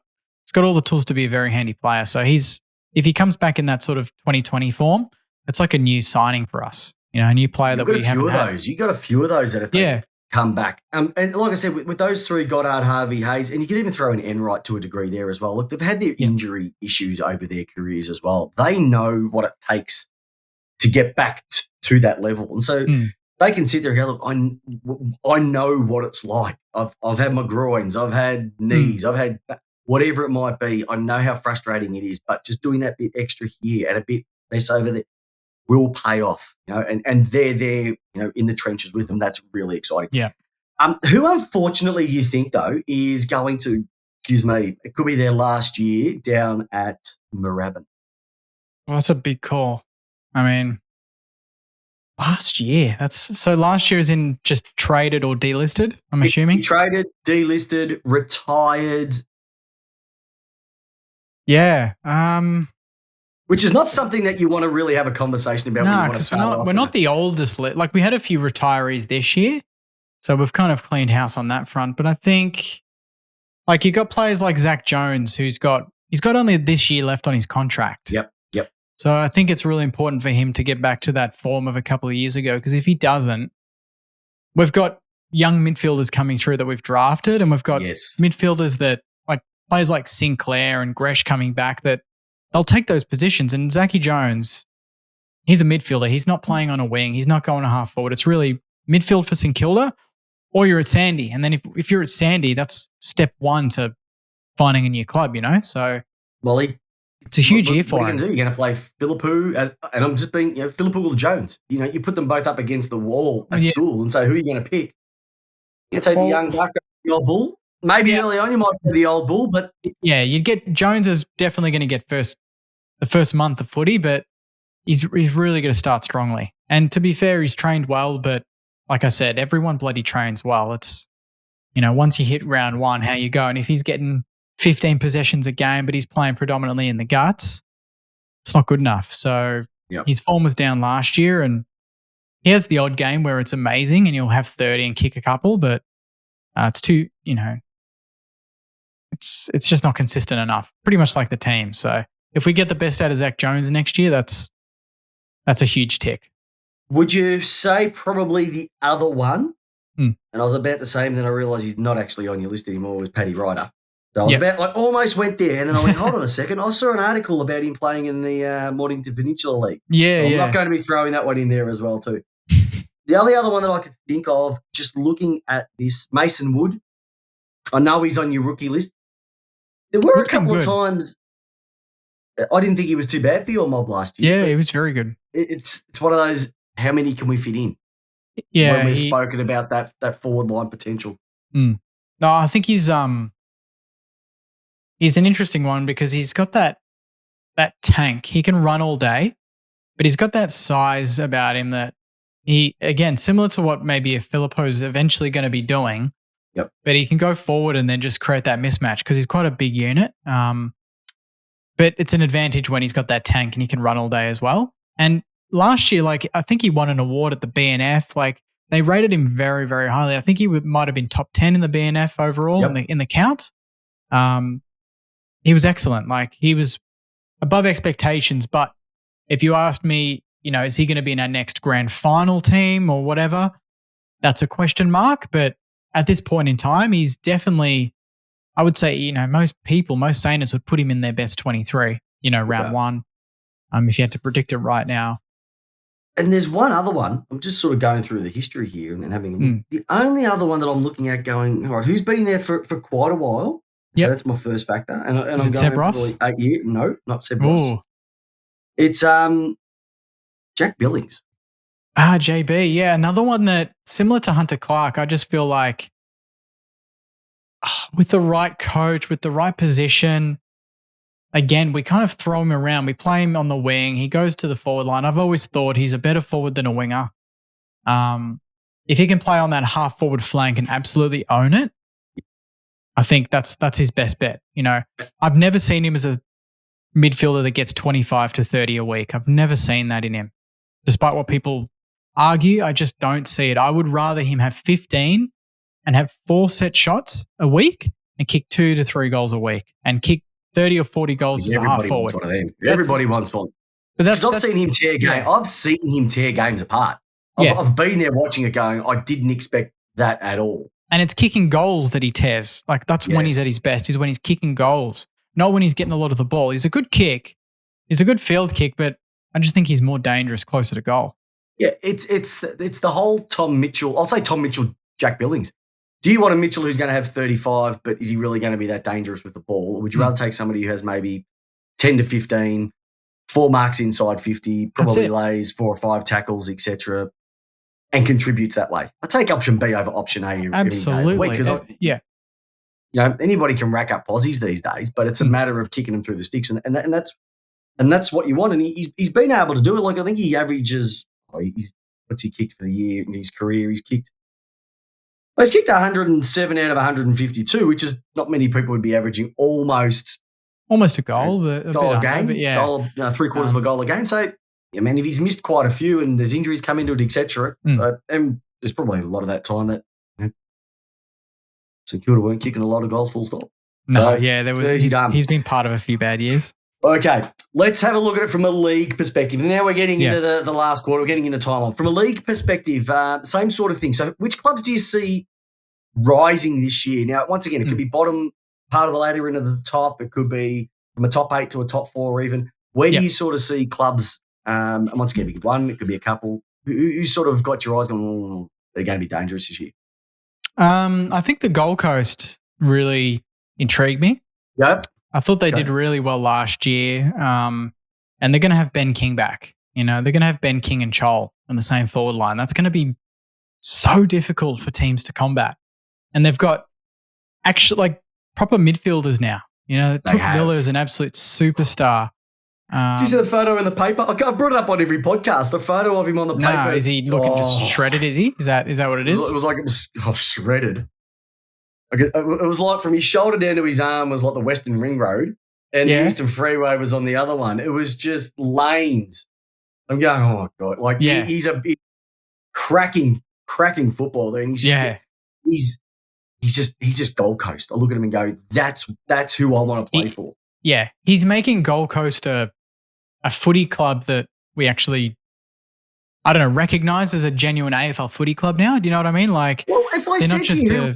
all the tools to be a very handy player. So if he comes back in that sort of 2020 form, it's like a new signing for us. You know, a new player that we haven't had. You got a few of those that have come back. And like I said, with those three, Goddard, Harvey, Hayes, and you could even throw in Enright to a degree there as well. Look, they've had their injury issues over their careers as well. They know what it takes to get back to that level. And so they can sit there and go, look, I know what it's like. I've had my groins, I've had knees, I've had whatever it might be. I know how frustrating it is, but just doing that bit extra here and a bit less over there will pay off, you know, and they're there, you know, in the trenches with them. That's really exciting. Yeah. Who unfortunately you think though is going to, it could be their last year down at Moorabbin? Well, that's a big call. I mean, last year. Last year is in just traded or delisted, I'm assuming. Traded, delisted, retired. Yeah. Which is not something that you want to really have a conversation about. No, because we're not the oldest. Like, we had a few retirees this year, so we've kind of cleaned house on that front. But I think, like, you got players like Zach Jones, he's got only this year left on his contract. Yep. So I think it's really important for him to get back to that form of a couple of years ago, because if he doesn't, we've got young midfielders coming through that we've drafted, and we've got midfielders that, like, players like Sinclair and Gresh coming back, that they'll take those positions. And Zachy Jones, he's a midfielder. He's not playing on a wing. He's not going a half forward. It's really midfield for St Kilda, or you're at Sandy. And then if you're at Sandy, that's step one to finding a new club, you know? So, well, it's a huge year for him. What are you going to do? You're going to play Philippou and I'm just being, you know, Philippou or Jones. You know, you put them both up against the wall at school and say, who are you going to pick? You're going to take the young buck, the old bull? Maybe early on you might play the old bull, but... Yeah, you'd get... Jones is definitely going to get the first month of footy, but he's really going to start strongly. And to be fair, he's trained well, but like I said, everyone bloody trains well. It's, you know, once you hit round one, how you go. And if he's getting 15 possessions a game, but he's playing predominantly in the guts, it's not good enough. So his form was down last year, and he has the odd game where it's amazing and he'll have 30 and kick a couple, but it's too, you know, it's just not consistent enough, pretty much like the team. So if we get the best out of Zach Jones next year, that's a huge tick. Would you say probably the other one, and I was about to say him, then I realised he's not actually on your list anymore, was Paddy Ryder. So I almost went there, and then I went, hold on a second. I saw an article about him playing in the Mornington Peninsula League. So I'm not going to be throwing that one in there as well too. The only other one that I could think of, just looking at this, Mason Wood. I know he's on your rookie list. There were a couple of times I didn't think he was too bad for your mob last year. Yeah, he was very good. It's one of those, how many can we fit in? Yeah. When we've spoken about that forward line potential. No, I think he's an interesting one because he's got that tank. He can run all day, but he's got that size about him that He, again, similar to what maybe if Filippo's eventually going to be doing, Yep. but he can go forward and then just create that mismatch because he's quite a big unit. But it's an advantage when he's got that tank and he can run all day as well. And last year, like, I think he won an award at the BNF. Like, they rated him very, very highly. I think he might have been top 10 in the BNF overall in the counts. He was excellent. Like, he was above expectations. But if you asked me, is he going to be in our next grand final team or whatever? That's a question mark. But at this point in time, he's definitely, I would say, most Saners would put him in their best 23, round one, if you had to predict it right now. And there's one other one. I'm just sort of going through the history here and having a look. The only other one that I'm looking at going, all right, who's been there for quite a while? Yeah, that's my first factor. And I'm Is it going Seb Ross? for 8 years. No, not Seb Ross. It's Jack Billings. JB. Yeah, another one that similar to Hunter Clark. I just feel like with the right coach, with the right position, again, we kind of throw him around. We play him on the wing. He goes to the forward line. I've always thought he's a better forward than a winger. If he can play on that half forward flank and absolutely own it, I think that's his best bet. I've never seen him as a midfielder that gets 25 to 30 a week. I've never seen that in him. Despite what people argue, I just don't see it. I would rather him have 15 and have 4 set shots a week and kick 2 to 3 goals a week and kick 30 or 40 goals as a half forward. Wants one of them. Everybody wants one. But I've seen him tear games. I've seen him tear games apart. I've been there watching it going, I didn't expect that at all. And it's kicking goals that he tears. Like, that's when he's at his best, is when he's kicking goals, not when he's getting a lot of the ball. He's a good kick. He's a good field kick, but I just think he's more dangerous closer to goal. Yeah, it's the whole Tom Mitchell. I'll say Tom Mitchell, Jack Billings. Do you want a Mitchell who's going to have 35, but is he really going to be that dangerous with the ball? Or would you rather take somebody who has maybe 10 to 15, 4 marks inside 50, probably lays 4 or 5 tackles, etc., and contributes that way? I take option B over option A. Absolutely. Because anybody can rack up posies these days, but it's a matter of kicking them through the sticks, and that's what you want. And he's been able to do it. Like, I think he averages. What's he kicked for the year in his career? He's kicked 107 out of 152, which is not many people would be averaging almost a goal, but a goal bit a game, but yeah, goal, 3/4 of a goal a game. So, if he's missed quite a few and there's injuries come into it, etc. So, and there's probably a lot of that time that St Kilda weren't kicking a lot of goals, full stop. No, he's been part of a few bad years. Okay, let's have a look at it from a league perspective. And now we're getting into the last quarter. We're getting into time on. From a league perspective, same sort of thing. So which clubs do you see rising this year? Now, once again, it could be bottom part of the ladder into the top. It could be from a top 8 to a top 4 even. Where do you sort of see clubs, and once again, it could be one, it could be a couple, who sort of got your eyes going, they're going to be dangerous this year? I think the Gold Coast really intrigued me. Yep. I thought they did really well last year, and they're going to have Ben King back. They're going to have Ben King and Chol on the same forward line. That's going to be so difficult for teams to combat. And they've got actually proper midfielders now. Took Villa is an absolute superstar. Did you see the photo in the paper? I brought it up on every podcast. The photo of him on the paper. No, is he looking just shredded? Is he? Is that what it is? It was shredded. It was like from his shoulder down to his arm was like the Western Ring Road, and the Eastern Freeway was on the other one. It was just lanes. I'm going, oh my God! He's a big, cracking footballer, and he's just Gold Coast. I look at him and go, that's who I want to play for. Yeah, he's making Gold Coast a footy club that we actually, I don't know, recognise as a genuine AFL footy club now. Do you know what I mean? Like, well, if I said to you,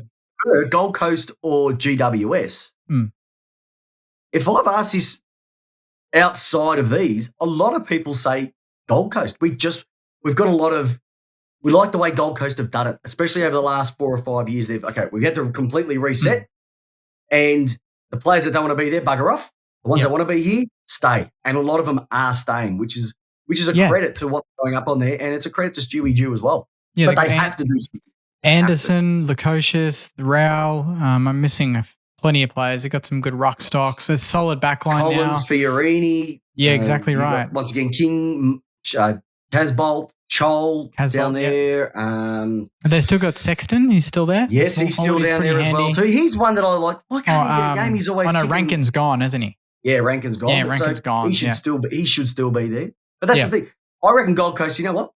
Gold Coast or GWS, if I've asked this outside of these, a lot of people say Gold Coast. We've got a lot of, we like the way Gold Coast have done it, especially over the last 4 or 5 years. We've had to completely reset, and the players that don't want to be there, bugger off. The ones that want to be here, stay. And a lot of them are staying, which is a credit to what's going up on there, and it's a credit to Stewie Dew as well. Yeah, but they have to do something. Anderson, Lukosius, Rao. I'm missing plenty of players. They've got some good ruck stocks. A solid backline Collins, now. Fiorini. Yeah, exactly right. Once again, King, Casbolt. Chol Casbolt, down there. They still got Sexton. He's still there. Yes, he's still down there as well too. He's one that I like. Why can't he get a game? He's always. Rankin's gone, isn't he? Yeah, Rankin's gone. Yeah, Rankin's gone. He should still be there. But that's the thing. I reckon Gold Coast. You know what?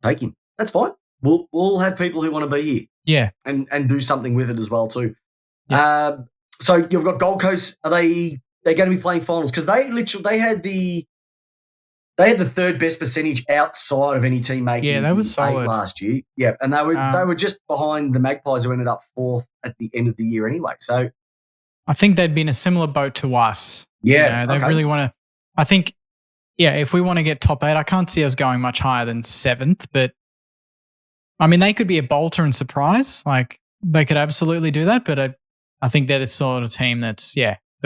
Take him. That's fine. We'll have people who want to be here. Yeah, and do something with it as well too. Yeah. So you've got Gold Coast. Are they're going to be playing finals because they had the third best percentage outside of any team making. Yeah, that was solid last year. Yeah, and they were just behind the Magpies who ended up fourth at the end of the year anyway. So I think they'd be in a similar boat to us. Yeah, they really want to. I think, if we want to get top 8, I can't see us going much higher than 7th. But I mean, they could be a bolter and surprise. Like they could absolutely do that. But I think they're the sort of team that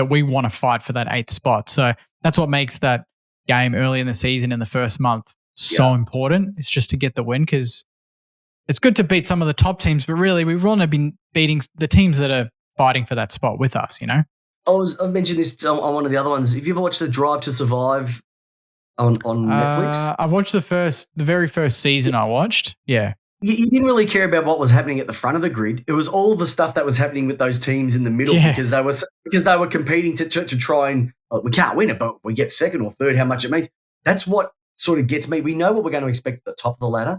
we want to fight for that 8th spot. So that's what makes that game early in the season in the first month so important. It's just to get the win because it's good to beat some of the top teams, but really we want to be beating the teams that are fighting for that spot with us, I mentioned this on one of the other ones. Have you ever watched the Drive to Survive on Netflix? I watched the very first season I watched. Yeah. You didn't really care about what was happening at the front of the grid. It was all the stuff that was happening with those teams in the middle because they were competing to try and we can't win it, but we get second or third. How much it means? That's what sort of gets me. We know what we're going to expect at the top of the ladder,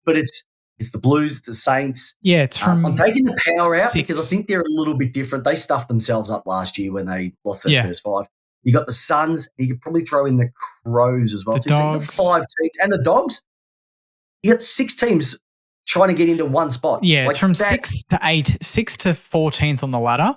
but it's the Blues, it's the Saints. Yeah, it's from. I'm taking the Power out 6. because I think they're a little bit different. They stuffed themselves up last year when they lost their first 5. You got the Suns. And you could probably throw in the Crows as well. The Dogs. So you got 5 teams and the Dogs. You got 6 teams trying to get into one spot. Yeah, it's from 6 to 8, 6 to 14th on the ladder.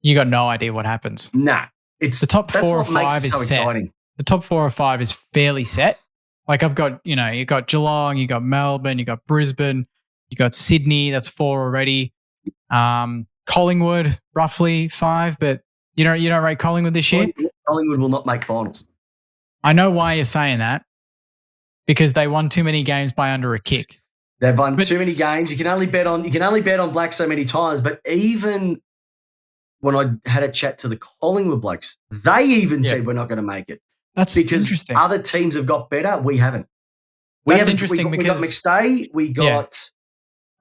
You got no idea what happens. Nah, it's the top 4 or 5 is so set. Exciting. The top 4 or 5 is fairly set. Like I've got, you got Geelong, you got Melbourne, you got Brisbane, you got Sydney. That's 4 already. Collingwood, roughly 5, but you don't rate Collingwood this year. Collingwood will not make finals. I know why you're saying that because they won too many games by under a kick. They've won too many games. You can only bet on Black so many times. But even when I had a chat to the Collingwood blokes, they even said we're not going to make it. That's because interesting. Other teams have got better. We haven't. Interesting we got McStay. We got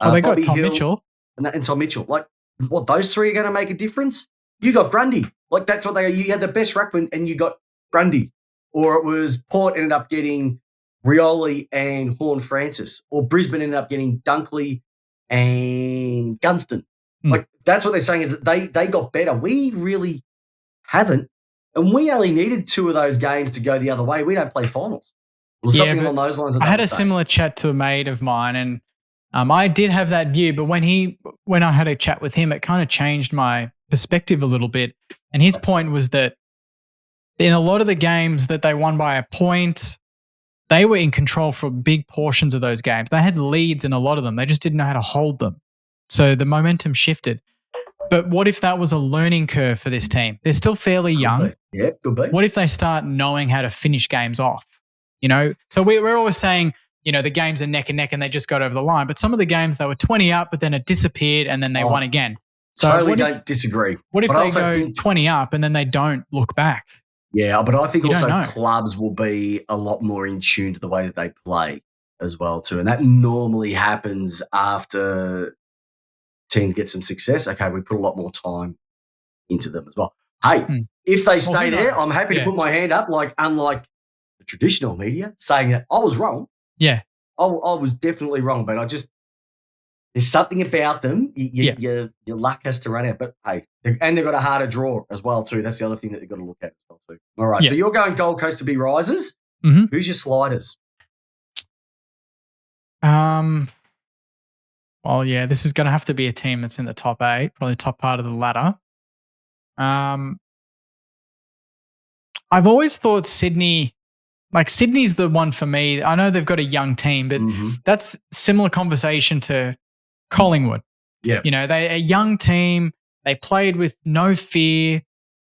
they got Bobby Tom Hill Mitchell and Tom Mitchell. Like what? Those 3 are going to make a difference. You got Grundy. Like that's what you had the best ruckman and you got Grundy, or it was Port ended up getting Rioli and Horn Francis, or Brisbane ended up getting Dunkley and Gunston. Like that's what they're saying is that they got better. We really haven't, and we only needed 2 of those games to go the other way. We don't play finals. Or something along those lines. I had a similar chat to a mate of mine, and I did have that view, but when I had a chat with him, it kind of changed my perspective a little bit. And his point was that in a lot of the games that they won by a point, they were in control for big portions of those games. They had leads in a lot of them. They just didn't know how to hold them. So the momentum shifted. But what if that was a learning curve for this team? They're still fairly young. Yeah, could be. What if they start knowing how to finish games off? So we're always saying, the games are neck and neck and they just got over the line. But some of the games, they were 20 up, but then it disappeared and then they won again. So totally don't disagree. What if they go 20 up and then they don't look back? Yeah, but I think also clubs will be a lot more in tune to the way that they play as well too. And that normally happens after teams get some success. Okay, we put a lot more time into them as well. Hey, if they stay there, I'm happy to put my hand up, unlike the traditional media, saying that I was wrong. Yeah. I was definitely wrong, but there's something about them. Your luck has to run out. But hey, and they've got a harder draw as well too. That's the other thing that they've got to look at as well too. All right, so you're going Gold Coast to be risers. Mm-hmm. Who's your sliders? Well, this is going to have to be a team that's in the top 8, probably top part of the ladder. I've always thought Sydney's the one for me. I know they've got a young team, but that's similar conversation to Collingwood. Yeah. They're a young team. They played with no fear.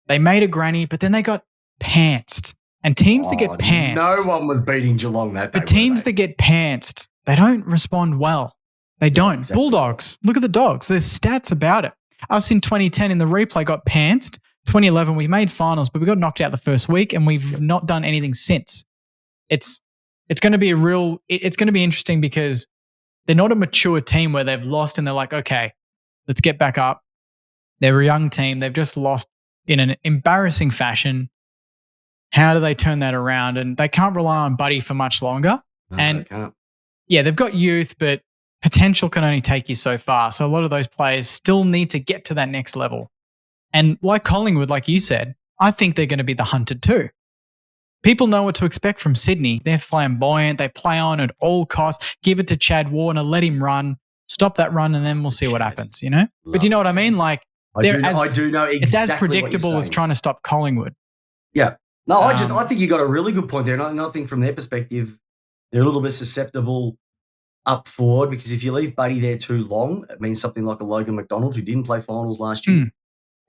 They made a granny, but then they got pantsed. And teams that get pantsed. No one was beating Geelong that day. But teams that get pantsed, they don't respond well. They don't. Exactly. Bulldogs, look at the Dogs. There's stats about it. Us in 2010 in the replay got pantsed. 2011, we made finals, but we got knocked out the first week and we've not done anything since. It's it's going to be it's going to be interesting because they're not a mature team where they've lost and they're like, okay, let's get back up. They're a young team. They've just lost in an embarrassing fashion. How do they turn that around? And they can't rely on Buddy for much longer. No, and they can't. yeah, they've got youth, but potential can only take you so far. So a lot of those players still need to get to that next level. And like Collingwood, like you said, I think they're going to be the hunted too. People know what to expect from Sydney. They're flamboyant. They play on at all costs. Give it to Chad Warner. Let him run. Stop that run, and then we'll see what happens, you know? But do you know what I mean? Like, I do know exactly it's as what predictable you're as saying. trying to stop Collingwood. Yeah. No, I think you got a really good point there. And I think from their perspective, they're a little bit susceptible up forward because if you leave Buddy there too long, it means something like a Logan McDonald who didn't play finals last year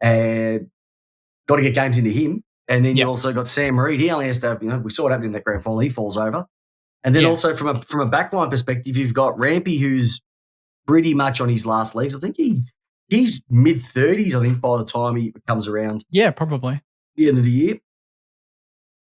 and got to get games into him. And then you also got Sam Reid. He only has to have, we saw what happened in that grand final. He falls over. And then also from a backline perspective, you've got Rampy who's pretty much on his last legs. I think he's mid-30s, I think, by the time he comes around. Yeah, probably. The end of the year.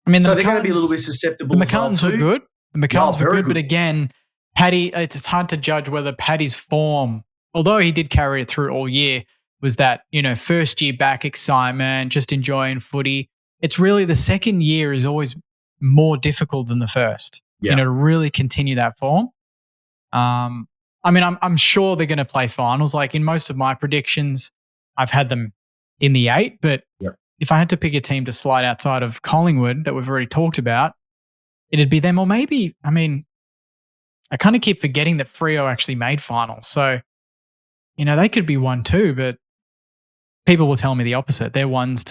I mean, so they're going to be a little bit susceptible. The McCullens were good. The McCullens were good, but again, Paddy, it's hard to judge whether Paddy's form, although he did carry it through all year, was that, first year back excitement, just enjoying footy. It's really the second year is always more difficult than the first, to really continue that form. I mean, I'm sure they're going to play finals. Like in most of my predictions, I've had them in the 8, but if I had to pick a team to slide outside of Collingwood that we've already talked about, it'd be them. Or maybe, I mean, I kind of keep forgetting that Freo actually made finals. So, they could be 1 too, but people will tell me the opposite. They're ones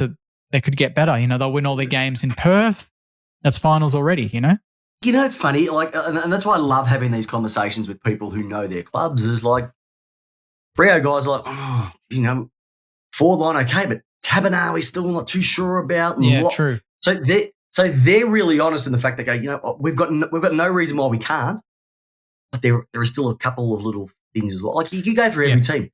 they could get better. They'll win all their games in Perth. That's finals already, It's funny, like, and that's why I love having these conversations with people who know their clubs. Is like, Freo guys are like, forward line okay, but Tabernar we're still not too sure about. True. So they're really honest in the fact that go, we've got no reason why we can't, but there are still a couple of little things as well. Like if you go through every team,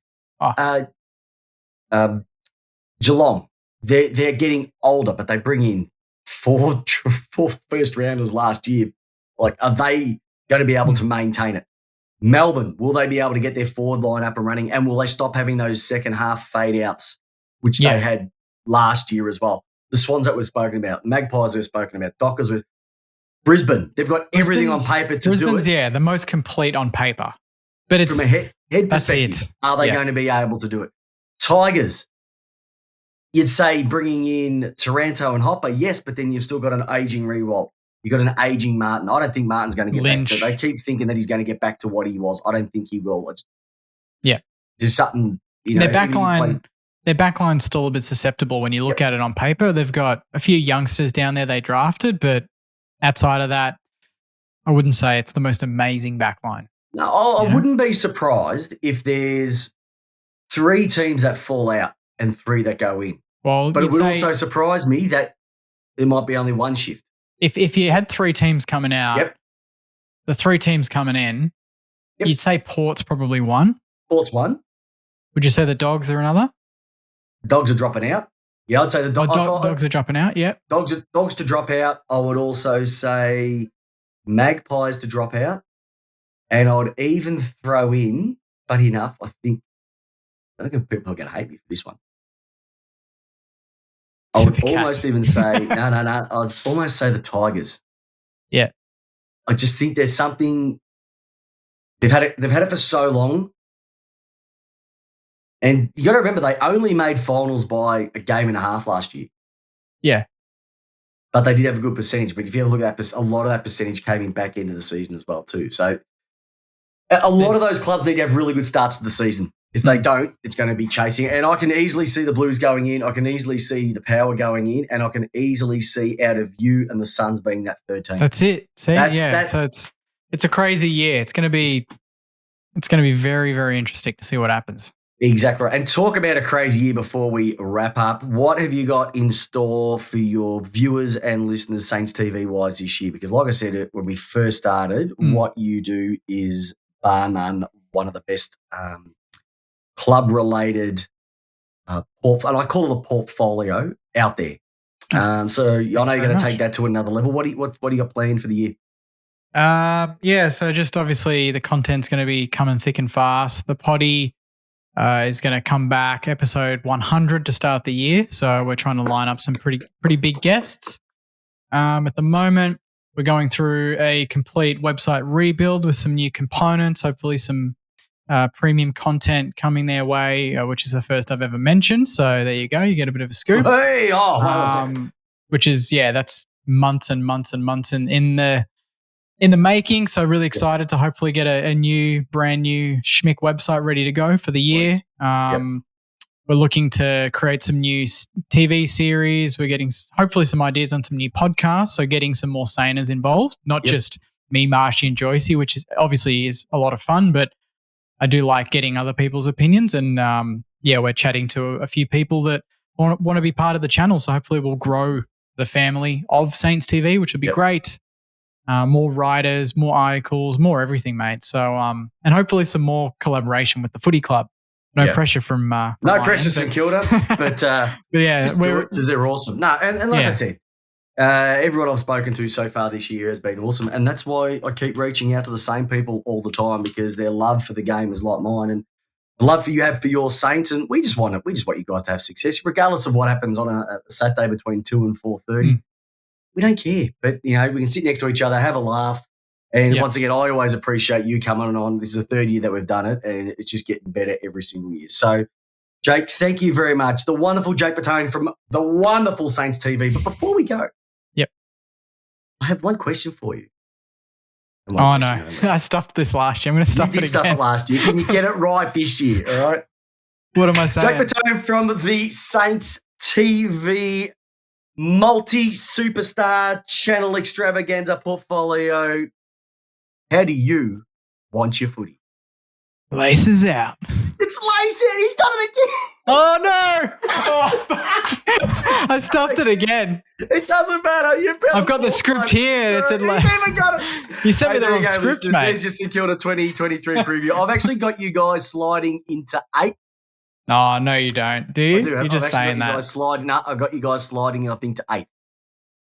Geelong, they're getting older, but they bring in four first rounders last year. Like, are they going to be able to maintain it? Melbourne, will they be able to get their forward line up and running? And will they stop having those second half fade outs, which they had last year as well? The Swans that we've spoken about, Magpies we've spoken about, Dockers with Brisbane. They've got everything on paper to do it. Yeah, the most complete on paper. But it's from a head perspective, are they going to be able to do it? Tigers, you'd say bringing in Taranto and Hopper, yes, but then you've still got an aging Rewalt. You've got an aging Martin. I don't think Martin's going to get back to. They keep thinking that he's going to get back to what he was. I don't think he will. There's something, Their backline's still a bit susceptible when you look at it on paper. They've got a few youngsters down there they drafted, but outside of that, I wouldn't say it's the most amazing backline. No, I wouldn't be surprised if there's 3 teams that fall out and 3 that go in. Well, but it would also surprise me that there might be only 1 shift. If you had 3 teams coming out, the 3 teams coming in, you'd say Port's probably 1. Port's 1. Would you say the Dogs are another? Dogs are dropping out. Yeah, I'd say the Dogs are dropping out. Yeah, Dogs to drop out. I would also say Magpies to drop out, and I'd even throw in. Funny enough, I think people are going to hate me for this one. I would almost even say no. I'd almost say the Tigers. Yeah, I just think there's something. They've had it for so long. And you got to remember, they only made finals by a game and a half last year. Yeah. But they did have a good percentage. But if you ever look at that, a lot of that percentage came in back into the season as well too. So a lot of those clubs need to have really good starts to the season. If they don't, it's going to be chasing. And I can easily see the Blues going in. I can easily see the Power going in. And I can easily see out of you and the Suns being that 3rd team. That's it. See, so it's a crazy year. It's going to be very, very interesting to see what happens. Exactly right. And talk about a crazy year before we wrap up. What have you got in store for your viewers and listeners, Saints TV-wise, this year? Because like I said, when we first started, what you do is, bar none, one of the best club-related, and I call it a portfolio out there. So I know you're going to take that to another level. What do you got planned for the year? So just obviously the content's going to be coming thick and fast. The potty is going to come back episode 100 to start the year. So we're trying to line up some pretty big guests. At the moment, we're going through a complete website rebuild with some new components, hopefully some premium content coming their way, which is the first I've ever mentioned. So there you go. You get a bit of a scoop. Hey, wow. Which is, that's months and months and months in the making. So really excited to hopefully get a brand new schmick website ready to go for the year. We're looking to create some new TV series. We're getting hopefully some ideas on some new podcasts. So getting some more saners involved, not just me, Marshy and Joycey, which is obviously is a lot of fun, but I do like getting other people's opinions. And we're chatting to a few people that want to be part of the channel. So hopefully we'll grow the family of Saints TV, which would be great. More writers, more articles, more everything, mate. So, and hopefully some more collaboration with the footy club. No pressure from no Lyon, pressure, St Kilda, but just do it because they're awesome. No, and like I said, everyone I've spoken to so far this year has been awesome, and that's why I keep reaching out to the same people all the time because their love for the game is like mine, and the love you have for your Saints, and we just want you guys to have success, regardless of what happens on a Saturday between 2 and 4:30. We don't care, but we can sit next to each other, have a laugh. And once again, I always appreciate you coming on. This is the third year that we've done it, and it's just getting better every single year. So, Jake, thank you very much. The wonderful Jake Bertone from the wonderful Saints TV. But before we go, I have one question for you. Oh, no. I stuffed this last year. I'm going to stuff it again. You did stuff it last year. Can you get it right this year, all right? What am I saying? Jake Bertone from the Saints TV multi-superstar channel extravaganza portfolio. How do you want your footy? Laces out. It's lace out. He's done it again. Oh, no. I stuffed it again. It doesn't matter. I've got the script here. It said He's even got it. You sent me the wrong script, mate. There's your St Kilda 2023 preview. I've actually got you guys sliding into 8. Oh, no, you don't, do you? You're just saying that. I've got you guys sliding in, I think, to 8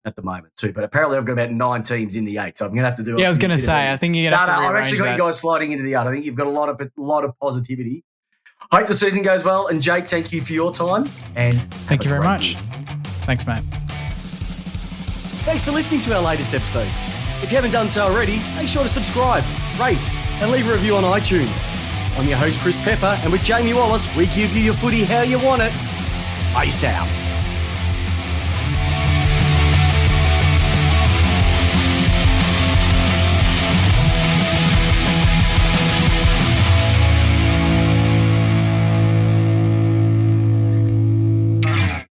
at the moment too. But apparently I've got about 9 teams in the 8, so I'm going to have to do it. Yeah, I was going to say, I think you're going to have to I've actually got you guys sliding into the 8. I think you've got a lot of positivity. Hope the season goes well. And Jake, thank you for your time. And thank you very much. Thanks, mate. Thanks for listening to our latest episode. If you haven't done so already, make sure to subscribe, rate, and leave a review on iTunes. I'm your host, Chris Pepper, and with Jamie Wallis, we give you your footy how you want it. Peace out.